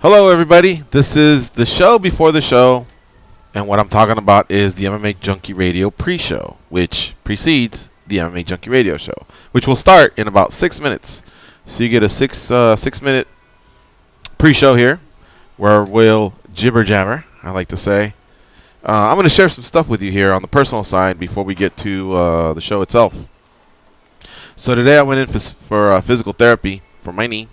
Hello, everybody. This is the show before the show, and what I'm talking about is the MMA Junkie Radio pre-show, which precedes the MMA Junkie Radio show, which will start in about 6 minutes. So you get a six-minute pre-show here, where we'll jibber jabber, I like to say. I'm going to share some stuff with you here on the personal side before we get to the show itself. So today I went in for physical therapy for my knee.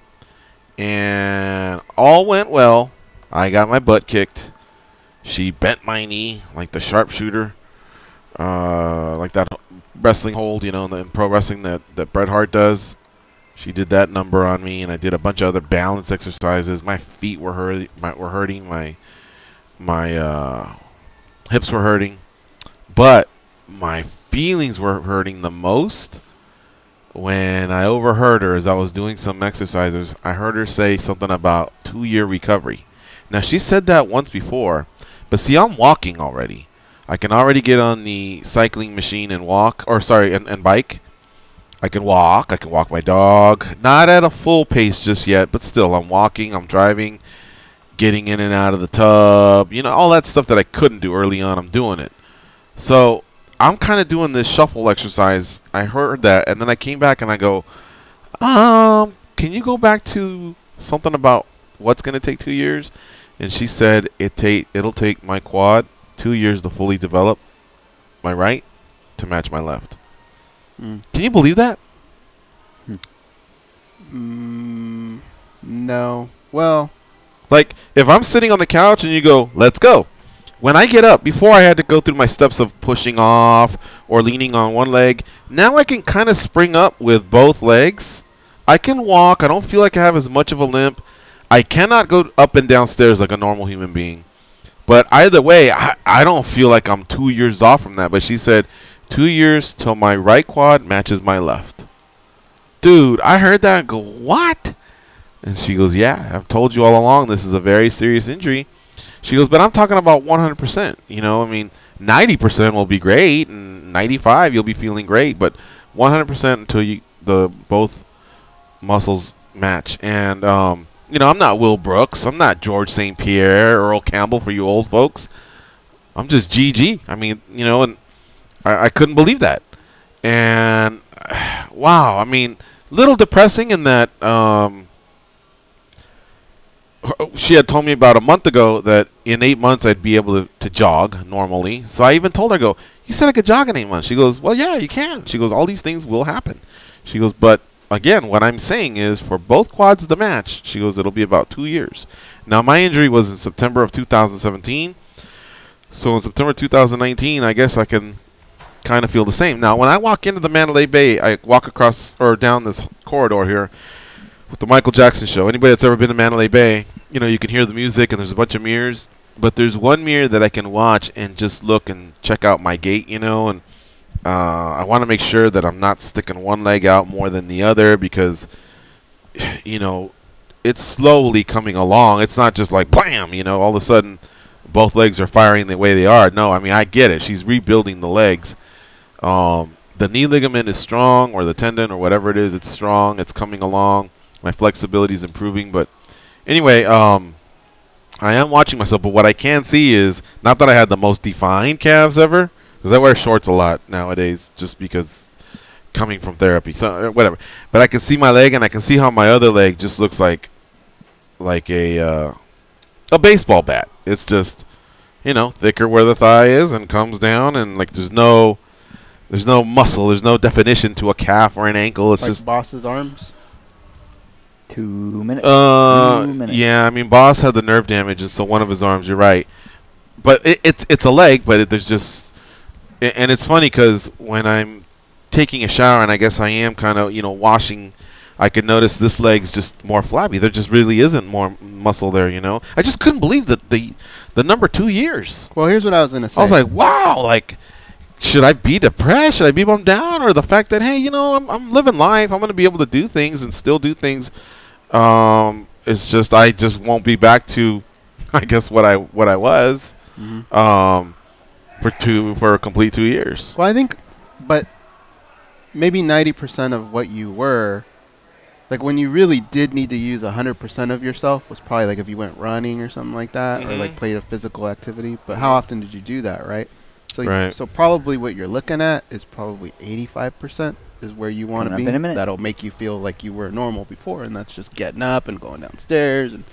And all went well. I got my butt kicked. She bent my knee like the sharpshooter, like that wrestling hold, you know, in pro wrestling that Bret Hart does. She did that number on me, and I did a bunch of other balance exercises. My feet were hurting. My hips were hurting, but my feelings were hurting the most. When I overheard her as I was doing some exercises, I heard her say something about 2-year recovery. Now, she said that once before, but see, I'm walking already. I can already get on the cycling machine and walk, or sorry, and bike. I can walk my dog. Not at a full pace just yet, but still, I'm walking, I'm driving, getting in and out of the tub. You know, all that stuff that I couldn't do early on, I'm doing it. So I'm kind of doing this shuffle exercise. I heard that, and then I came back and I go, can you go back to something about what's going to take 2 years? And she said it'll take my quad 2 years to fully develop my right to match my left. Can you believe that? No. Well, like, if I'm sitting on the couch and you go, let's go. When I get up, before I had to go through my steps of pushing off or leaning on one leg, now I can kind of spring up with both legs. I can walk. I don't feel like I have as much of a limp. I cannot go up and down stairs like a normal human being. But either way, I don't feel like I'm 2 years off from that. But she said 2 years till my right quad matches my left. Dude, I heard that and go, what? And she goes, yeah, I've told you all along this is a very serious injury. She goes, but I'm talking about 100%. You know, I mean, 90% will be great, and 95 you'll be feeling great, but 100% until both muscles match. And you know, I'm not Will Brooks, I'm not George St. Pierre, Earl Campbell for you old folks. I'm just GG. I mean, you know, and I couldn't believe that. And wow, I mean, little depressing in that. She had told me about a month ago that in 8 months I'd be able to jog normally. So I even told her, I go, you said I could jog in 8 months. She goes, well, yeah, you can. She goes, all these things will happen. She goes, but again, what I'm saying is for both quads to match, she goes, it'll be about 2 years. Now, my injury was in September of 2017. So in September 2019, I guess I can kind of feel the same. Now, when I walk into the Mandalay Bay, I walk across or down this corridor here with the Michael Jackson show. Anybody that's ever been to Mandalay Bay, you know, you can hear the music and there's a bunch of mirrors. But there's one mirror that I can watch and just look and check out my gait, you know. And I want to make sure that I'm not sticking one leg out more than the other because, you know, it's slowly coming along. It's not just like, blam, you know, all of a sudden both legs are firing the way they are. No, I mean, I get it. She's rebuilding the legs. The knee ligament is strong, or the tendon or whatever it is, it's strong. It's coming along. My flexibility is improving. But anyway, I am watching myself. But what I can see is, not that I had the most defined calves ever, because I wear shorts a lot nowadays just because coming from therapy. So whatever. But I can see my leg, and I can see how my other leg just looks like a baseball bat. It's just, you know, thicker where the thigh is and comes down, and like there's no muscle, there's no definition to a calf or an ankle. It's like just Boss's arms. 2 minutes. 2 minutes. Yeah, I mean, Boss had the nerve damage, and so one of his arms. You're right, but it's a leg. But there's just, and it's funny because when I'm taking a shower, and I guess I am kind of, you know, washing, I can notice this leg's just more flabby. There just really isn't more muscle there, you know. I just couldn't believe that the number 2 years. Well, here's what I was gonna say. I was like, wow, like, should I be depressed? Should I be bummed down? Or the fact that, hey, you know, I'm living life. I'm going to be able to do things and still do things. It's just I just won't be back to, I guess, what I was for a complete 2 years. Well, I think, but maybe 90% of what you were Like when you really did need to use 100% of yourself was probably like if you went running or something like that, or like played a physical activity. But how often did you do that, right? So so probably what you're looking at is probably 85% is where you want to be. That'll make you feel like you were normal before, and that's just getting up and going downstairs and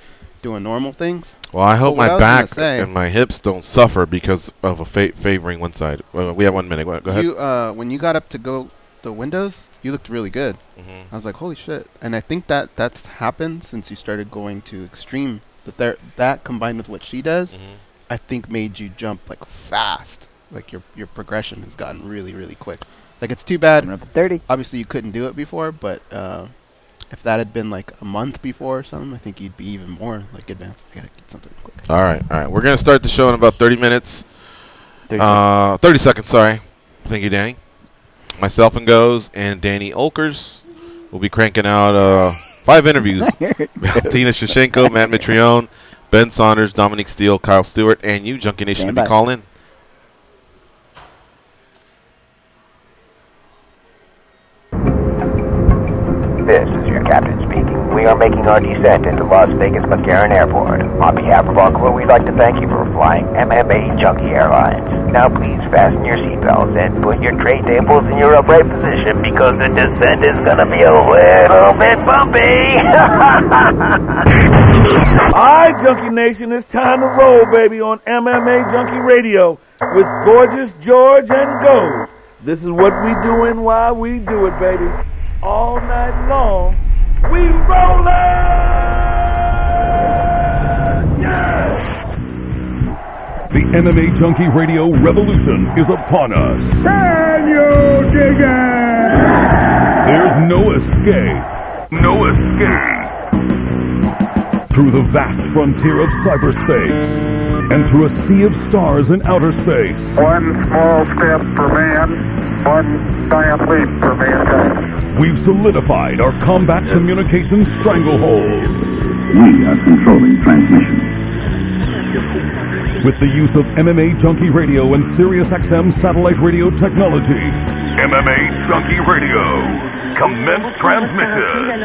doing normal things. Well, I hope my back and my hips don't suffer because of a favoring one side. We have 1 minute. Go ahead. When you got up to go the windows, you looked really good. I was like, holy shit. And I think that's happened since you started going to extreme. That combined with what she does, I think made you jump like fast. Like your progression has gotten really, really quick. Like it's too bad. Up to 30. Obviously, you couldn't do it before, but if that had been like a month before or something, I think you'd be even more like advanced. I gotta get something quick. All right. We're gonna start the show in about 30 minutes. 30 seconds. Sorry. Thank you, Danny. Myself and Goes and Danny Olkers will be cranking out 5 interviews. Valentina Shevchenko, Matt Mitrione, Ben Saunders, Dominique Steele, Kyle Stewart, and you, Junkie Nation, to be calling in. This is your captain speaking. We are making our descent into Las Vegas McCarran Airport. On behalf of our crew, we'd like to thank you for flying MMA Junkie Airlines. Now please fasten your seatbelts and put your tray tables in your upright position because the descent is going to be a little bit bumpy. Alright, Junkie Nation, it's time to roll, baby, on MMA Junkie Radio with Gorgeous George and Goes. This is what we doing while we do it, baby. All night long, we rollin'! Yeah! The MMA Junkie Radio revolution is upon us. Can you dig it? There's no escape. No escape. Through the vast frontier of cyberspace and through a sea of stars in outer space. One small step for man, one giant leap for mankind. We've solidified our combat communications stranglehold. We are controlling transmission. With the use of MMA Junkie Radio and SiriusXM satellite radio technology. MMA Junkie Radio. Commence transmission.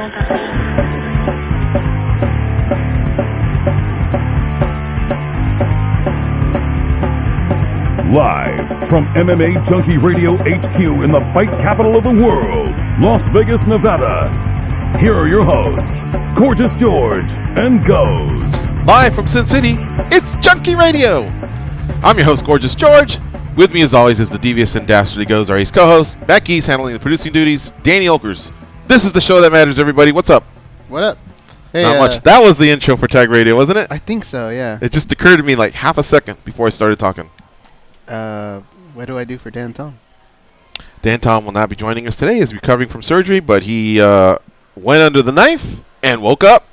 Live from MMA Junkie Radio HQ in the fight capital of the world, Las Vegas, Nevada. Here are your hosts, Gorgeous George and Goes. Live from Sin City, it's Junkie Radio. I'm your host, Gorgeous George. With me, as always, is the devious and dastardly Goes, our ace co-host. Becky's handling the producing duties. Danny Olkers. This is the show that matters, everybody. What's up? What up? Hey, Not much. That was the intro for Tag Radio, wasn't it? I think so, yeah. It just occurred to me like half a second before I started talking. What do I do for Dan Tom? Dan Tom will not be joining us today. He's recovering from surgery, but he went under the knife and woke up.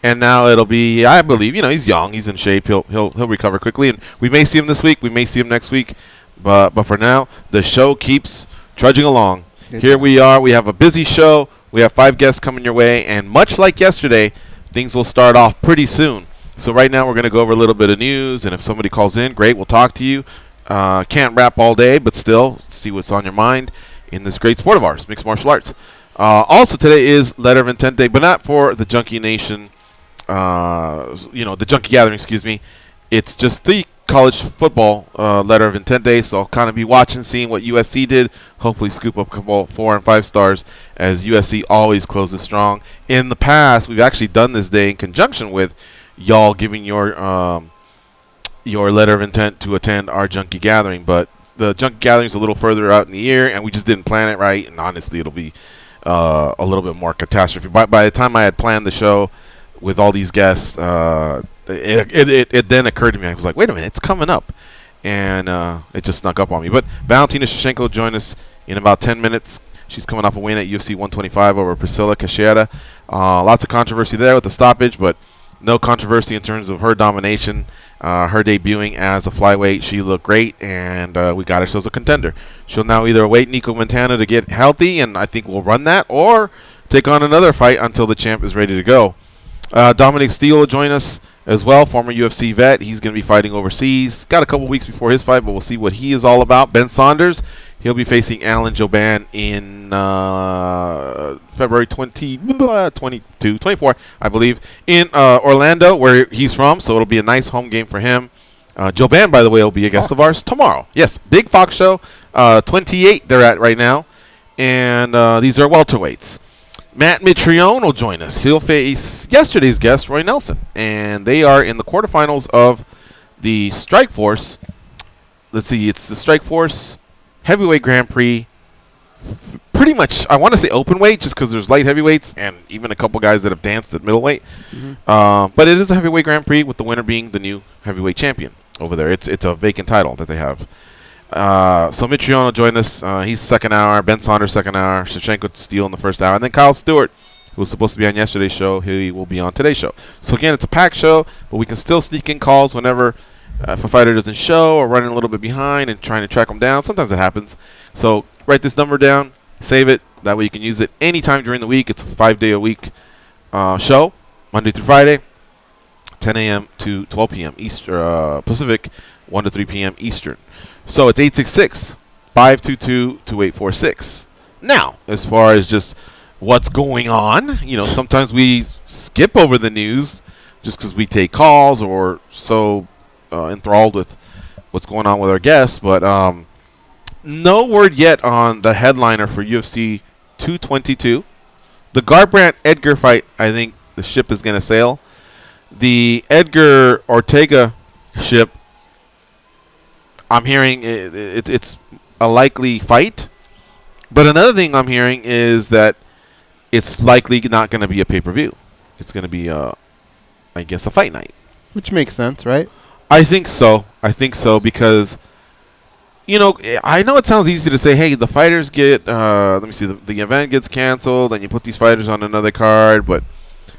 And now it'll be, I believe, he's young, he's in shape. He'll recover quickly, and we may see him this week. We may see him next week, but for now, the show keeps trudging along. Here we are. We have a busy show. We have 5 guests coming your way, and much like yesterday, things will start off pretty soon. So right now, we're going to go over a little bit of news, and if somebody calls in, great, we'll talk to you. Can't rap all day, but still see what's on your mind in this great sport of ours, mixed martial arts. Also, today is Letter of Intent Day, but not for the Junkie Nation, the Junkie Gathering, excuse me. It's just the college football Letter of Intent Day, so I'll kind of be watching, seeing what USC did. Hopefully scoop up a couple 4 and 5 stars, as USC always closes strong. In the past, we've actually done this day in conjunction with y'all giving your letter of intent to attend our Junkie Gathering, but the Junkie Gathering is a little further out in the year, and we just didn't plan it right, and honestly, it'll be a little bit more catastrophe. By the time I had planned the show with all these guests, it then occurred to me, I was like, wait a minute, it's coming up, and it just snuck up on me. But Valentina Shevchenko will join us in about 10 minutes. She's coming off a win at UFC 125 over Priscilla Caixeta. Lots of controversy there with the stoppage, but no controversy in terms of her domination. Her debuting as a flyweight, she looked great, and we got ourselves a contender. She'll now either await Nico Montana to get healthy, and I think we'll run that, or take on another fight until the champ is ready to go. Dominique Steele will join us as well, former UFC vet. He's going to be fighting overseas. Got a couple weeks before his fight, but we'll see what he is all about. Ben Saunders, He'll be facing Alan Jouban in February 24, I believe, in Orlando, where he's from. So it'll be a nice home game for him. Jouban, by the way, will be a guest of ours tomorrow. Yes, big Fox show. 28 they're at right now. And these are welterweights. Matt Mitrione will join us. He'll face yesterday's guest, Roy Nelson. And they are in the quarterfinals of the Strikeforce. Let's see, it's the Strikeforce Heavyweight Grand Prix. Pretty much, I want to say open weight just because there's light heavyweights and even a couple guys that have danced at middleweight. But it is a heavyweight Grand Prix with the winner being the new heavyweight champion over there. It's a vacant title that they have. So Mitrione will join us. He's second hour. Ben Saunders second hour. Shevchenko Steele in the first hour. And then Kyle Stewart, who was supposed to be on yesterday's show, he will be on today's show. So again, it's a packed show, but we can still sneak in calls whenever if a fighter doesn't show or running a little bit behind and trying to track them down. Sometimes it happens. So write this number down, save it. That way you can use it anytime during the week. It's a 5-day-a-week show, Monday through Friday, 10 a.m. to 12 p.m. Eastern, Pacific, 1 to 3 p.m. Eastern. So it's 866-522-2846. Now, as far as just what's going on, sometimes we skip over the news just because we take calls or so enthralled with what's going on with our guests. But no word yet on the headliner for UFC 222. The Garbrandt-Edgar fight, I think the ship is going to sail. The Edgar-Ortega ship, I'm hearing it's a likely fight. But another thing I'm hearing is that it's likely not going to be a pay-per-view. It's going to be, I guess, a fight night. Which makes sense, right? I think so. Because, I know it sounds easy to say, hey, the fighters get, let me see, the event gets canceled and you put these fighters on another card. But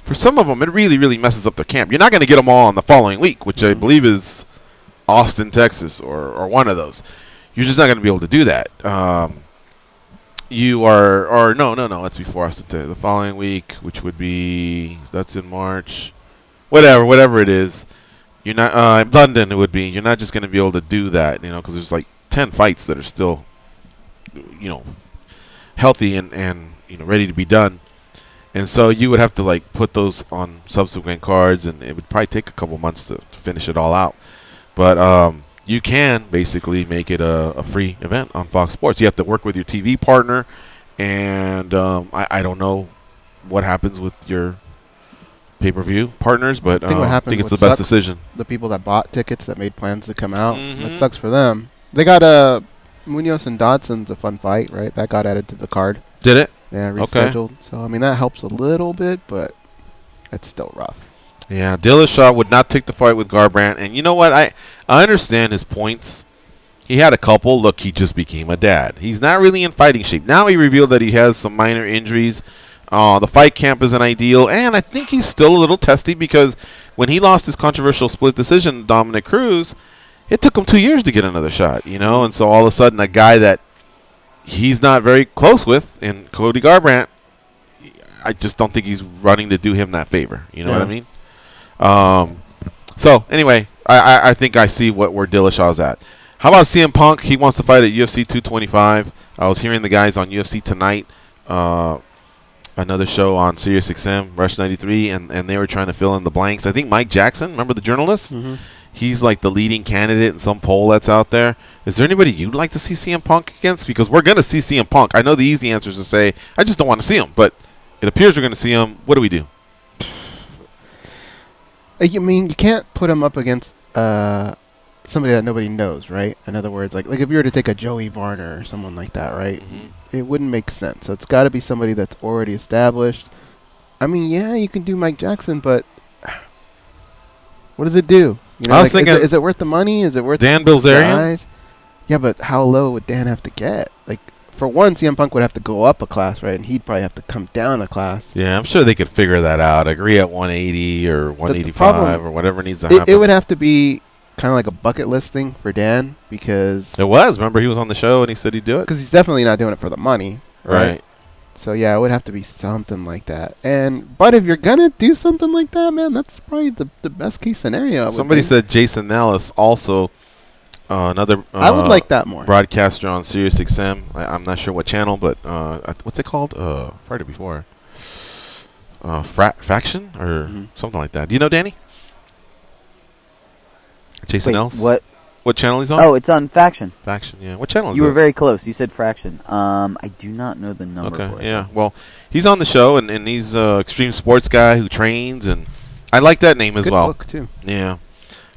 for some of them, it really, really messes up their camp. You're not going to get them all on the following week, which I believe is Austin, Texas, or one of those. You're just not going to be able to do that. You are, or no, that's before Austin. The following week, which would be, that's in March. Whatever it is. You're not, London it would be. You're not just going to be able to do that, because there's like 10 fights that are still, healthy and ready to be done. And so you would have to like put those on subsequent cards, and it would probably take a couple months to finish it all out. But you can basically make it a free event on Fox Sports. You have to work with your TV partner, and I don't know what happens with your pay-per-view partners, but I think it's the best decision. The people that bought tickets that made plans to come out, it sucks for them. They got Munoz and Dodson's a fun fight, right? That got added to the card. Did it? Yeah, rescheduled. Okay. So, I mean, that helps a little bit, but it's still rough. Yeah, Dillashaw would not take the fight with Garbrandt. And you know what? I understand his points. He had a couple. Look, he just became a dad. He's not really in fighting shape. Now he revealed that he has some minor injuries. The fight camp isn't ideal. And I think he's still a little testy because when he lost his controversial split decision to Dominic Cruz, it took him 2 years to get another shot, And so all of a sudden a guy that he's not very close with, in Cody Garbrandt, I just don't think he's running to do him that favor. You know what I mean? So anyway, I think I see where Dillashaw's at. How about CM Punk? He wants to fight at UFC 225. I was hearing the guys on UFC Tonight, another show on SiriusXM, Rush 93, and they were trying to fill in the blanks. I think Mike Jackson, remember the journalist? He's like the leading candidate in some poll that's out there. Is there anybody you'd like to see CM Punk against? Because we're going to see CM Punk. I know the easy answer is to say, I just don't want to see him. But it appears we're going to see him. What do we do? I mean, you can't put him up against somebody that nobody knows, right? In other words, like if you were to take a Joey Varner or someone like that, right? It wouldn't make sense. So it's got to be somebody that's already established. I mean, yeah, you can do Mike Jackson, but what does it do? I was thinking, is it worth the money? Is it worth Dan Bilzerian? Yeah, but how low would Dan have to get? Like, for one, CM Punk would have to go up a class, right? And he'd probably have to come down a class. Yeah, I'm sure they could figure that out. Agree at 180 or 185 or whatever needs to happen. It would have to be kind of like a bucket list thing for Dan because... It was. Remember, he was on the show and he said he'd do it? Because he's definitely not doing it for the money. Right. So, yeah, it would have to be something like that. But if you're going to do something like that, man, that's probably the best case scenario. Somebody said Jason Nellis also Another I would like that more. broadcaster on Sirius XM. I'm not sure what channel, but what's it called? Friday before. Faction or something like that. Do you know Danny? Jason Else? What channel he's on? Oh, it's on Faction. Faction, yeah. What channel is You that? were very close. You said Fraction. I do not know the number for it. Yeah. Well, he's on the show, and he's an extreme sports guy who trains, and I like that name as well. Good book, too. Yeah.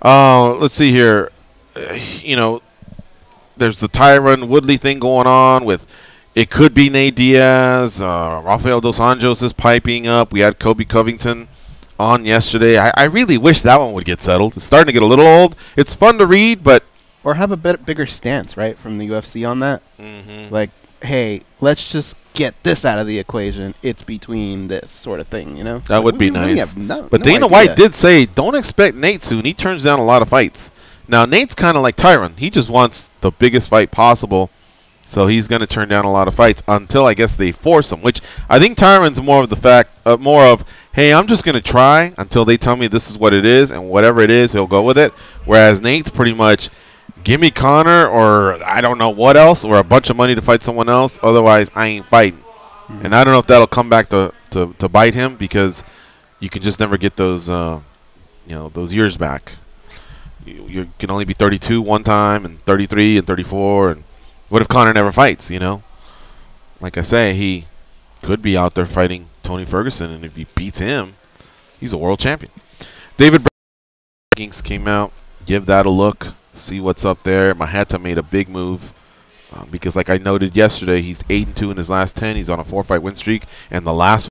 Let's see here. There's the Tyron Woodley thing going on with it could be Nate Diaz. Rafael Dos Anjos is piping up. We had Kobe Covington on yesterday. I really wish that one would get settled. It's starting to get a little old. It's fun to read, but or have a bit bigger stance, right, from the UFC on that. Like, hey, let's just get this out of the equation. It's between this sort of thing, you know. That would be nice. But Dana White did say, don't expect Nate soon. He turns down a lot of fights. Now, Nate's kind of like Tyron. He just wants the biggest fight possible, so he's going to turn down a lot of fights until I guess they force him, which I think Tyron's more of hey, I'm just going to try until they tell me this is what it is, and whatever it is, he'll go with it. Whereas Nate's pretty much, give me Connor or I don't know what else, or a bunch of money to fight someone else. Otherwise, I ain't fighting. And I don't know if that'll come back to bite him, because you can just never get those those years back. You can only be 32 one time, and 33 and 34. And what if Connor never fights? Like I say, he could be out there fighting Tony Ferguson, and if he beats him, he's a world champion. David rankings came out. Give that a look. See what's up there. Mahata made a big move because, like I noted yesterday, he's 8-2 in his last 10. He's on a 4-fight win streak, and the last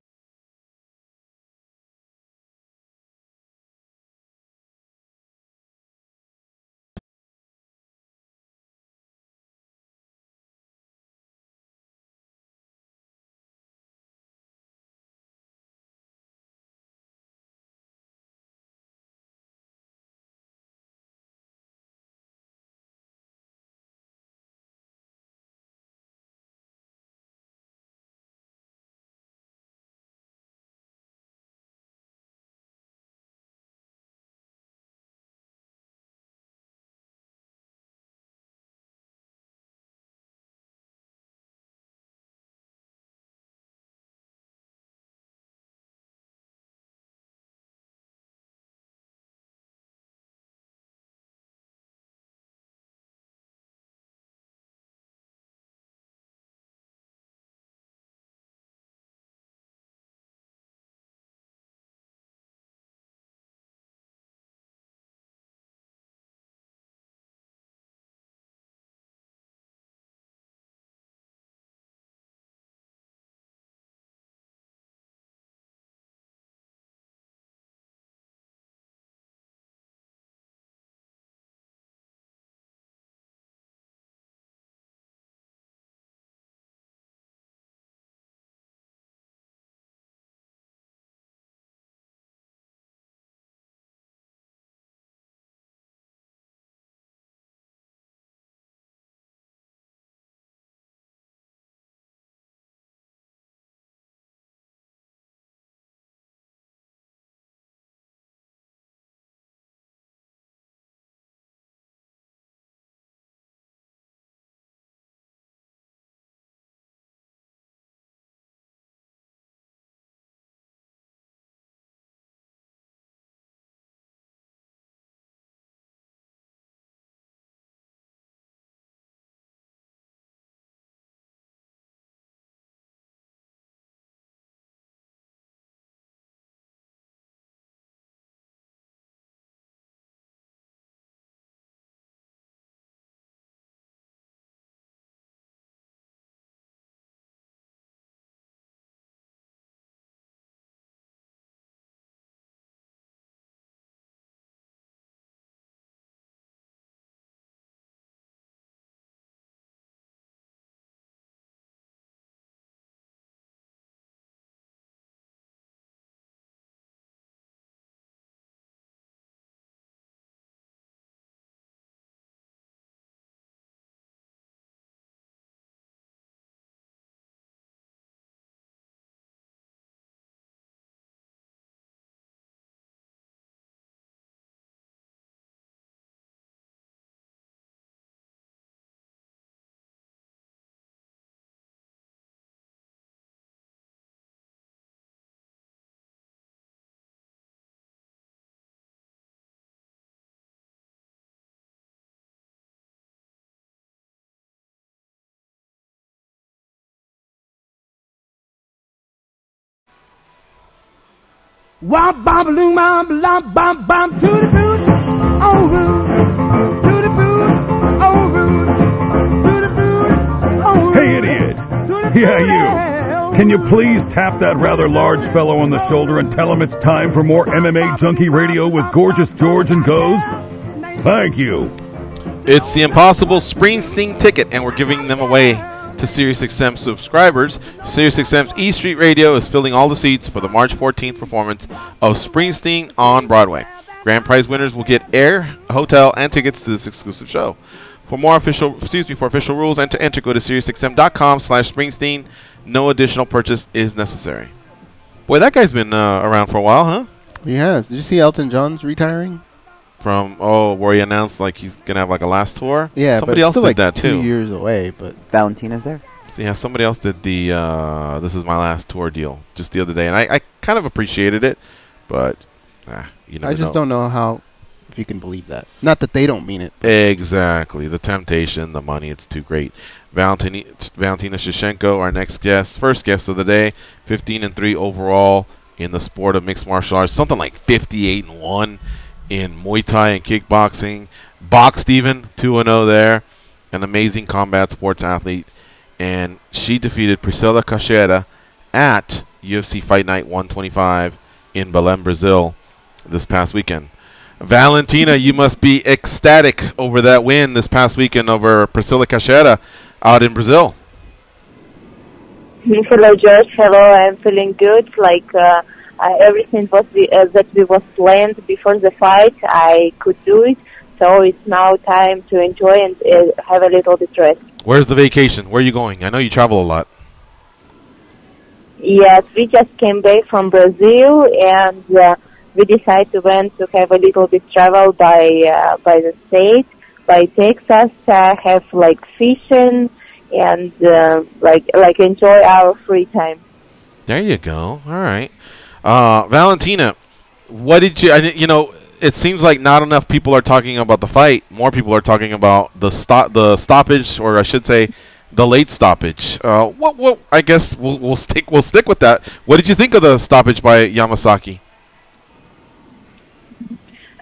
Wop bam balloon bam bam bam bam to the boot, oh root, to the boot, oh root, to the boot, oh root. Hey, idiot! Yeah, you! Can you please tap that rather large fellow on the shoulder and tell him it's time for more MMA Junkie Radio with Gorgeous George and Goes? Thank you. It's the Impossible Springsteen ticket, and we're giving them away to SiriusXM subscribers. SiriusXM's E Street Radio is filling all the seats for the March 14th performance of Springsteen on Broadway. Grand prize winners will get air, a hotel, and tickets to this exclusive show. For official rules and to enter, go to SiriusXM.com/Springsteen. No additional purchase is necessary. Boy, that guy's been around for a while, huh? He has. Did you see Elton John's retiring? From where he announced like he's gonna have like a last tour. Yeah, somebody but else still did like that 2 too. years away, but Valentina's there. So yeah, somebody else did the "This is my last tour" deal just the other day, and I kind of appreciated it, but you never I just know. don't know how if you can believe that. Not that they don't mean it. Exactly, the temptation, the money, it's too great. Valentina Shevchenko, our first guest of the day, 15-3 overall in the sport of mixed martial arts, something like 58-1 in Muay Thai and kickboxing. Boxed even, 2-0 there. An amazing combat sports athlete. And she defeated Priscila Caixeira at UFC Fight Night 125 in Belém, Brazil this past weekend. Valentina, you must be ecstatic over that win this past weekend over Priscila Caixeira out in Brazil. Hello, George. Hello, I'm feeling good. Everything that we was planned before the fight, I could do it. So it's now time to enjoy and have a little bit rest. Where's the vacation? Where are you going? I know you travel a lot. Yes, we just came back from Brazil, and we decided to went to have a little bit travel by the state, by Texas, have like fishing and enjoy our free time. There you go. All right. Valentina, what did you? It seems like not enough people are talking about the fight. More people are talking about the stoppage, or I should say, the late stoppage. What? I guess we'll stick with that. What did you think of the stoppage by Yamasaki?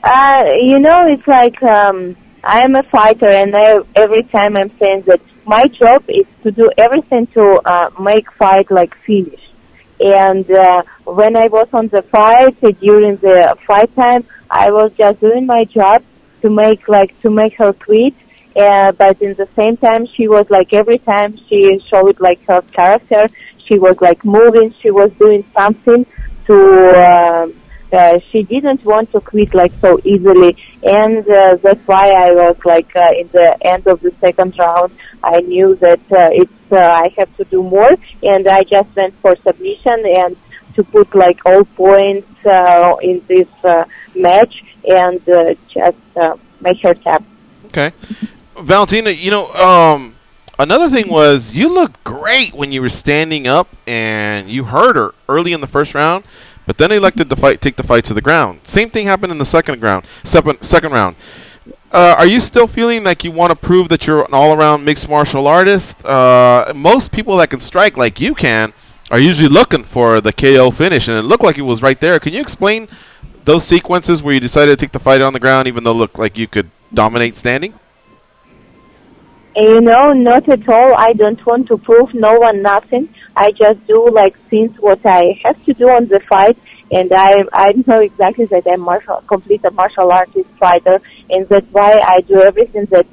It's like I'm a fighter, and every time I'm saying that my job is to do everything to make fight like finish. And when I was on the fight, during the fight time, I was just doing my job to make her quit. But in the same time, she was like, every time she showed like her character, she was like moving, she was doing something to, she didn't want to quit like so easily. And that's why I was like, in the end of the second round, I knew that I have to do more, and I just went for submission and to put like all points in this match and just make her tap. Okay. Valentina, another thing was you looked great when you were standing up, and you hurt her early in the first round, but then elected to take the fight to the ground. Same thing happened in the second round. Are you still feeling like you want to prove that you're an all-around mixed martial artist? Most people that can strike like you can are usually looking for the KO finish, and it looked like it was right there. Can you explain those sequences where you decided to take the fight on the ground even though it looked like you could dominate standing? Not at all. I don't want to prove no one nothing. I just do like things what I have to do on the fight, and I know exactly that I'm complete martial artist fighter, and that's why I do everything that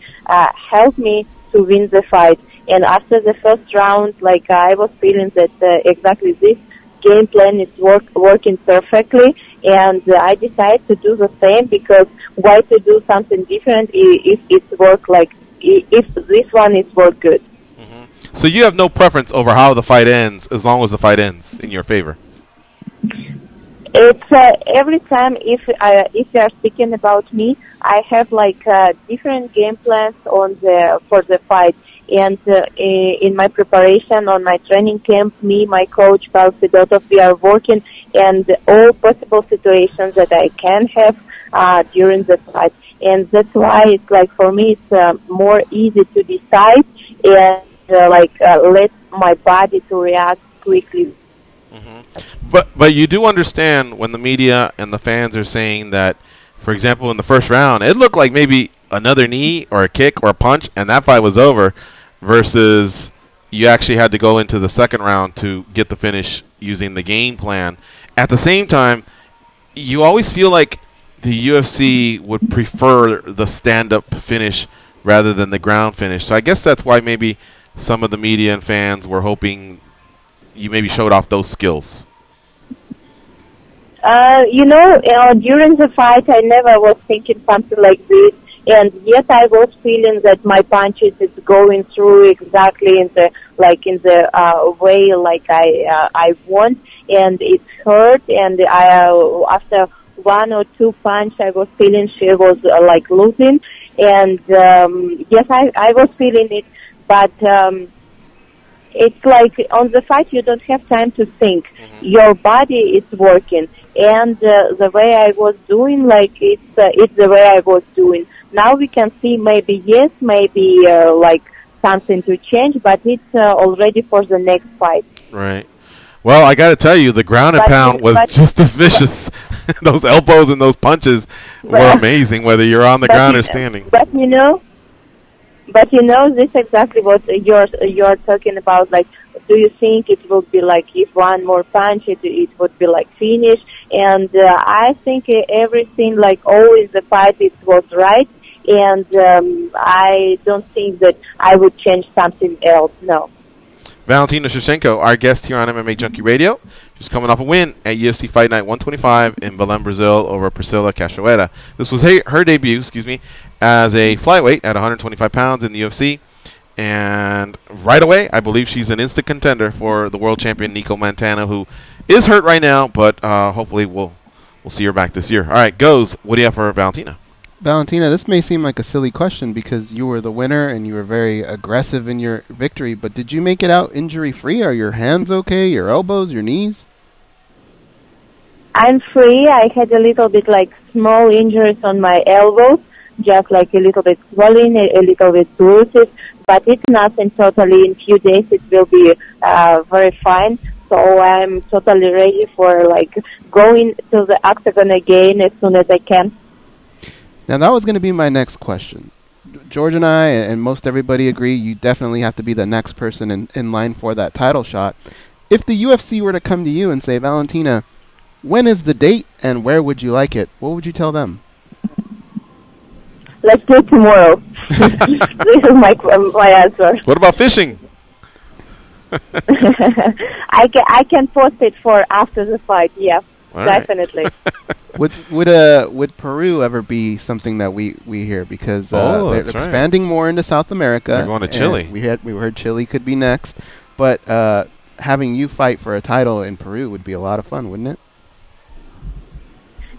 help me to win the fight. And after the first round, like I was feeling that exactly this game plan is working perfectly, and I decided to do the same, because why to do something different if it's work like if this one is work good. Mm-hmm. So you have no preference over how the fight ends as long as the fight ends in your favor. It's every time if you are speaking about me, I have like different game plans for the fight. And in my preparation on my training camp, me, my coach, Paul Fedotov, we are working and all possible situations that I can have during the fight. And that's why it's like for me it's more easy to decide and let my body to react quickly But you do understand when the media and the fans are saying that, for example, in the first round, it looked like maybe another knee or a kick or a punch, and that fight was over, versus you actually had to go into the second round to get the finish using the game plan. At the same time, you always feel like the UFC would prefer the stand-up finish rather than the ground finish. So I guess that's why maybe some of the media and fans were hoping you maybe showed off those skills. During the fight, I never was thinking something like this, and yet I was feeling that my punches is going through exactly in the way like I want, and it hurt. And after one or two punch, I was feeling she was losing, and yes, I was feeling it, but. It's like on the fight you don't have time to think. Your body is working, and the way I was doing, it's the way I was doing. Now we can see maybe something to change, but it's already for the next fight. Right. Well, I got to tell you, the ground and pound was just as vicious. Those elbows and those punches were amazing, whether you're on the ground or standing. But this is exactly what you're talking about. Like, do you think it will be like if one more punch, it would be like finish? And I think everything, like always, the fight it was right. And I don't think that I would change something else. No. Valentina Shevchenko, our guest here on MMA Junkie Radio. She's coming off a win at UFC Fight Night 125 in Belém, Brazil, over Priscila Cachoeira. This was her debut, as a flyweight at 125 pounds in the UFC. And right away, I believe she's an instant contender for the world champion Nico Montana, who is hurt right now, but hopefully we'll see her back this year. All right, Goes, what do you have for Valentina? Valentina, this may seem like a silly question because you were the winner and you were very aggressive in your victory, but did you make it out injury-free? Are your hands okay, your elbows, your knees? I'm free. I had a little bit small injuries on my elbows, just like a little bit swelling, a little bit bruises, but it's nothing totally. In few days it will be very fine. So I'm totally ready for going to the octagon again as soon as I can. Now that was going to be my next question. George and I and most everybody agree you definitely have to be the next person in line for that title shot. If the UFC were to come to you and say, Valentina, when is the date and where would you like it? What would you tell them? Let's do it tomorrow. This is my answer. What about fishing? I can post it for after the fight. Yeah, all definitely. Would Peru ever be something that we hear, because they're expanding more into South America? They're going to Chile. We heard Chile could be next, but having you fight for a title in Peru would be a lot of fun, wouldn't it?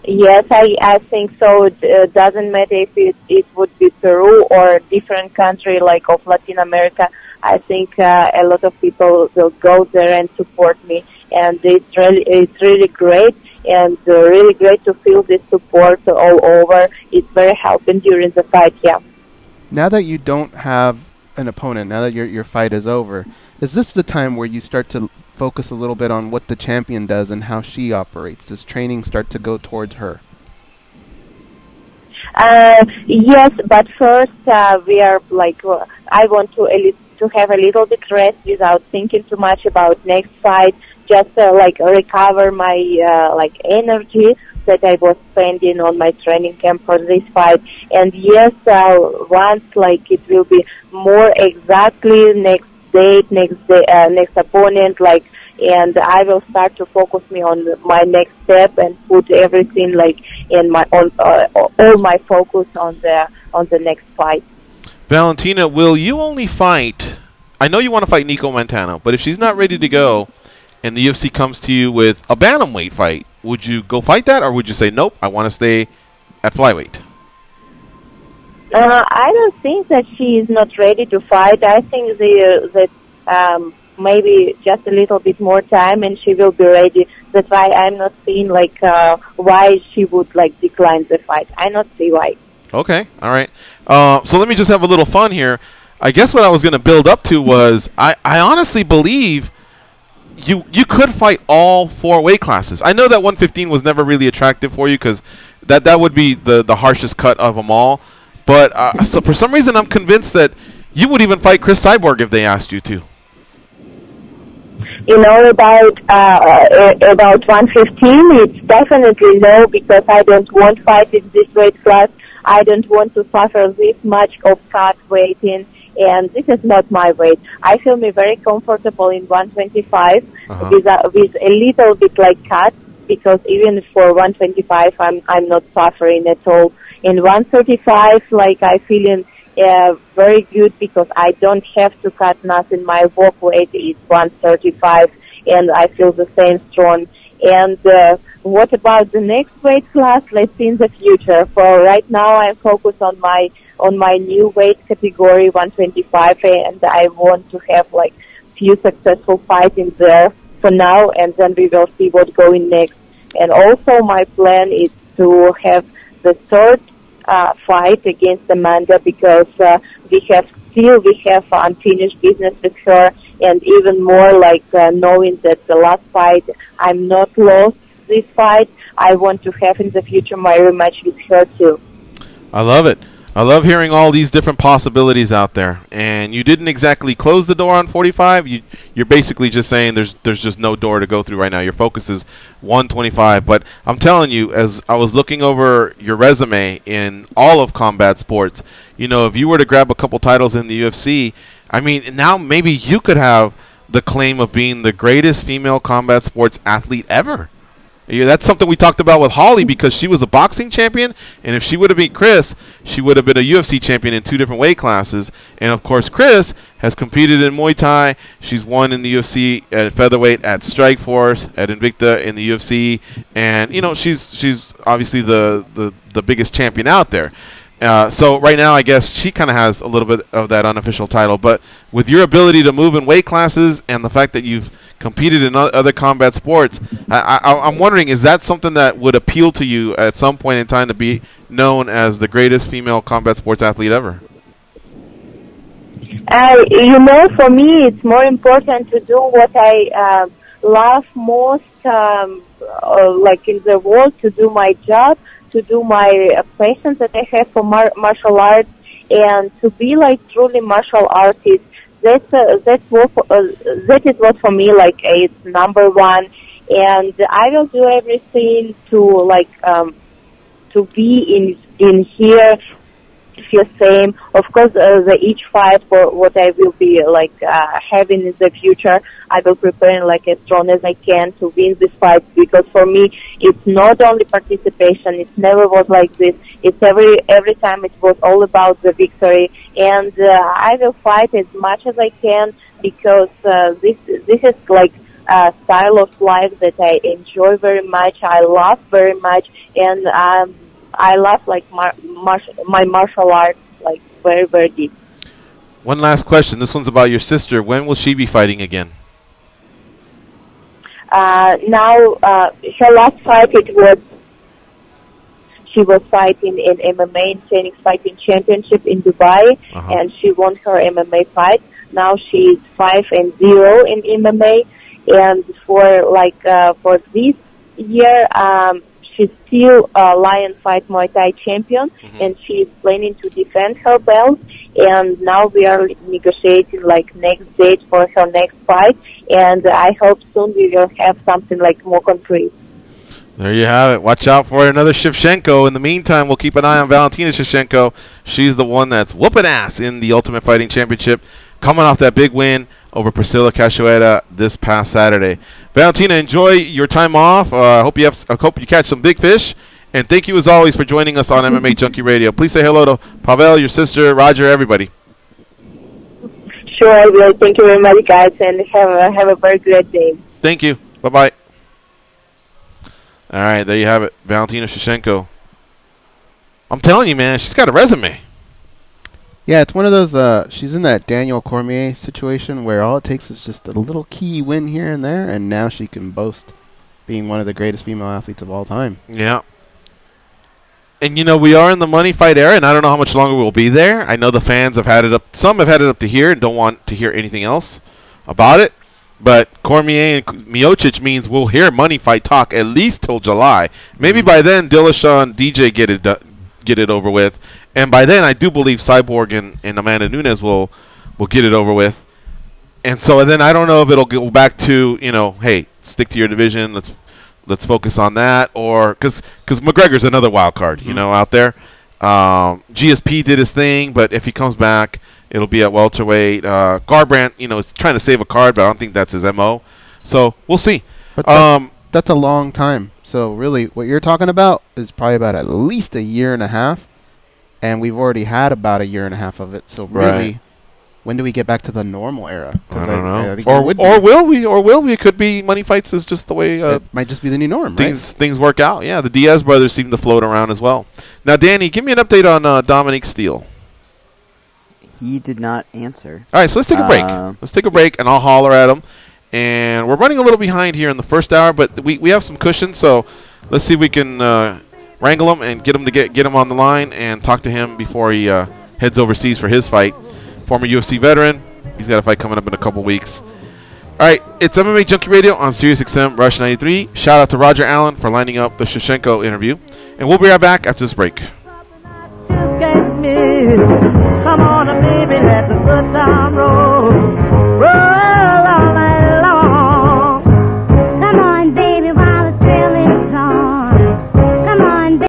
Yes, I think so. It doesn't matter if it would be Peru or a different country of Latin America. I think a lot of people will go there and support me, and it's really great, and really great to feel this support all over. It's very helping during the fight. Yeah. Now that you don't have an opponent, now that your fight is over, is this the time where you start to focus a little bit on what the champion does and how she operates? Does training start to go towards her? Yes, but first we are I want to have a little bit rest without thinking too much about next fight. Just recover my energy that I was spending on my training camp for this fight. And yes, once it will be more exactly next date, next opponent, and I will start to focus me on my next step and put everything in my all my focus on the next fight. Valentina, will you only fight? I know you want to fight Nico Montana, but if she's not ready to go, and the UFC comes to you with a bantamweight fight, would you go fight that, or would you say nope, I want to stay at flyweight? I don't think that she is not ready to fight. I think that maybe just a little bit more time and she will be ready. That's why I'm not seeing why she would decline the fight. I not see why. Okay, all right. So let me just have a little fun here. I guess what I was going to build up to was I honestly believe you could fight all 4 weight classes. I know that 115 was never really attractive for you because that would be the harshest cut of them all. But so for some reason, I'm convinced that you would even fight Chris Cyborg if they asked you to. You know, about 115, it's definitely no, because I don't want to fight in this weight class. I don't want to suffer this much of cut weighting, and this is not my weight. I feel me very comfortable in 125 with a little bit like cut, because even for 125, I'm not suffering at all. In 135, like I feeling very good because I don't have to cut nothing. My walk weight is 135, and I feel the same strong. And what about the next weight class? Let's see in the future. For right now, I'm focused on my new weight category, 125, and I want to have like few successful fights in there for now, and then we will see what's going next. And also, my plan is to have the third fight against Amanda, because we have unfinished business with her, and even more like knowing that the last fight I'm not lost this fight, I want to have in the future my rematch with her too. I love it. I love hearing all these different possibilities out there. And you didn't exactly close the door on 45. You're basically just saying there's just no door to go through right now. Your focus is 125. But I'm telling you, as I was looking over your resume in all of combat sports, you know, if you were to grab a couple titles in the UFC, I mean, now maybe you could have the claim of being the greatest female combat sports athlete ever. Yeah, that's something we talked about with Holly, because she was a boxing champion, and if she would have beat Chris, she would have been a UFC champion in 2 different weight classes. And of course, Chris has competed in Muay Thai. She's won in the UFC at featherweight, at Strikeforce, at Invicta in the UFC, and you know, she's obviously the biggest champion out there. So right now, I guess she kind of has a little bit of that unofficial title. But with your ability to move in weight classes and the fact that you've competed in other combat sports, I'm wondering, is that something that would appeal to you at some point in time, to be known as the greatest female combat sports athlete ever? You know, for me, it's more important to do what I love most, like in the world, to do my job, to do my passion that I have for martial arts, and to be like truly martial artist. That is what for me like is number one, and I will do everything to like to be in here. Feel same. Of course, each fight for what I will be like having in the future, I will prepare like as strong as I can to win this fight, because for me it's not only participation. It never was like this. It's every time it was all about the victory, and I will fight as much as I can, because this is like a style of life that I enjoy very much. I love very much, and I love like my martial arts like very, very deep. One last question. This one's about your sister. When will she be fighting again? Now, her last fight, she was fighting in MMA, in Phoenix Fighting Championship in Dubai, and she won her MMA fight. Now she's 5-0 in MMA, and for this year, she's still a Lion Fight Muay Thai champion, and she's planning to defend her belt. And now we are negotiating like next date for her next fight, and I hope soon we will have something like more concrete. There you have it. Watch out for another Shevchenko. In the meantime, we'll keep an eye on Valentina Shevchenko. She's the one that's whooping ass in the Ultimate Fighting Championship, coming off that big win over Priscilla Cachoeira this past Saturday. Valentina, enjoy your time off. I hope you catch some big fish. And thank you, as always, for joining us on MMA Junkie Radio. Please say hello to Pavel, your sister, Roger, everybody. Sure, I will. Thank you very much, guys, and have a very great day. Thank you. Bye-bye. All right, there you have it. Valentina Shevchenko. I'm telling you, man, she's got a resume. Yeah, it's one of those, she's in that Daniel Cormier situation where all it takes is just a little key win here and there, and now she can boast being one of the greatest female athletes of all time. Yeah. And, you know, we are in the money fight era, and I don't know how much longer we'll be there. I know the fans have had it up. Some have had it up to here and don't want to hear anything else about it. But Cormier and Miocic means we'll hear money fight talk at least till July. Maybe by then Dillashaw and DJ get it over with, and by then I do believe Cyborg and Amanda Nunes will get it over with. And so then I don't know if it'll go back to, hey, stick to your division. Let's focus on that, or because McGregor's another wild card, out there. GSP did his thing, but if he comes back, it'll be at welterweight. Garbrandt, is trying to save a card, but I don't think that's his MO. So we'll see. But that's a long time. So really, what you're talking about is probably about at least a year and a half, and we've already had about a year and a half of it. So really, when do we get back to the normal era? I don't know. I think or will we? Or will we? It could be money fights is just the way. It might just be the new norm, things work out. Yeah, the Diaz brothers seem to float around as well. Now, Danny, give me an update on Dominique Steele. He did not answer. All right, so let's take a break. Let's take a break, and I'll holler at him. And we're running a little behind here in the first hour, but we have some cushion, so let's see if we can wrangle him and get him on the line and talk to him before he heads overseas for his fight. Former UFC veteran. He's got a fight coming up in a couple weeks. All right, it's MMA Junkie Radio on SiriusXM Rush 93. Shout out to Roger Allen for lining up the Shevchenko interview. And we'll be right back after this break. Just can't miss. Come on, baby, let the good time roll. Roll all night long. Come on, baby, while the thrill is on. Come on, baby.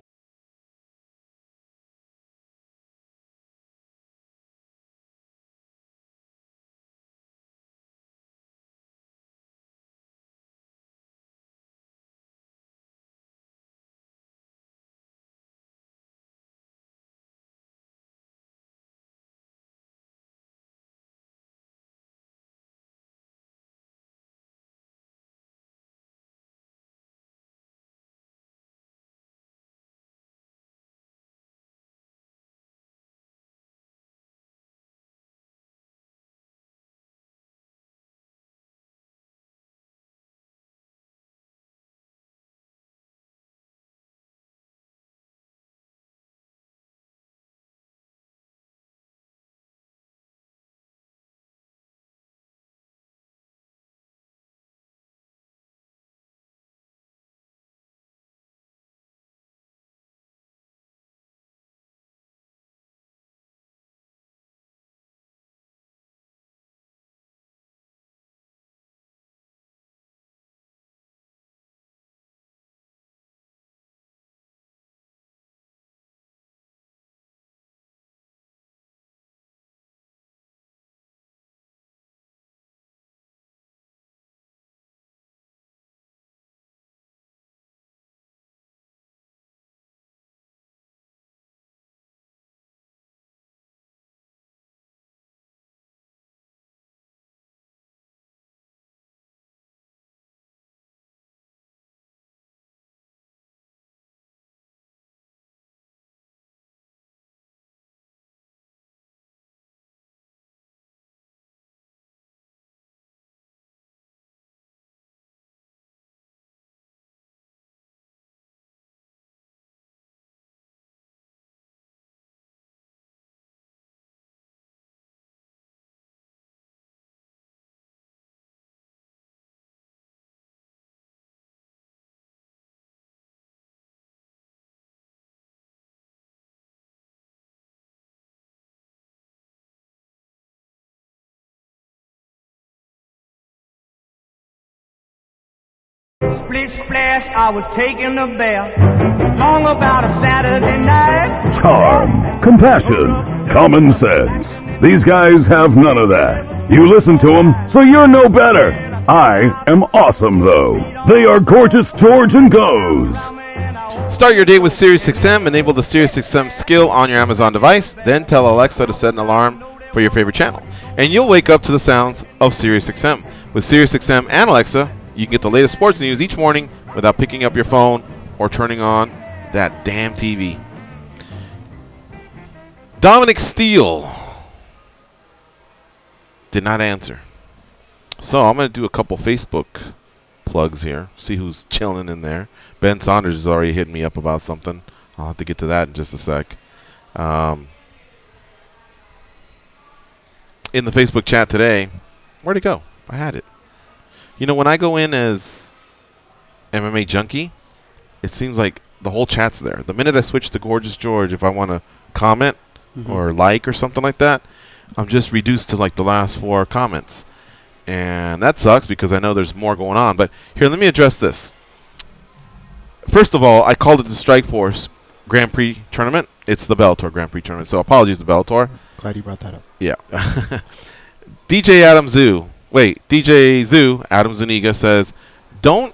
Split splash, I was taking a bath. Long about a Saturday night. Charm, compassion, common sense. These guys have none of that. You listen to them, so you're no better. I am awesome, though. They are Gorgeous George and Goes. Start your day with SiriusXM. Enable the SiriusXM skill on your Amazon device. Then tell Alexa to set an alarm for your favorite channel. And you'll wake up to the sounds of SiriusXM. With SiriusXM and Alexa, you can get the latest sports news each morning without picking up your phone or turning on that damn TV. Dominique Steele did not answer. So I'm going to do a couple Facebook plugs here. See who's chilling in there. Ben Saunders is already hitting me up about something. I'll have to get to that in just a sec. In the Facebook chat today, where'd it go? I had it. when I go in as MMA Junkie, it seems like the whole chat's there. The minute I switch to Gorgeous George, if I want to comment or like or something like that, I'm just reduced to like the last 4 comments. And that sucks because I know there's more going on. But here, let me address this. First of all, I called it the Strikeforce Grand Prix tournament. It's the Bellator Grand Prix tournament. So apologies to Bellator. Glad you brought that up. Yeah. DJ Zoo, Adam Zuniga says, don't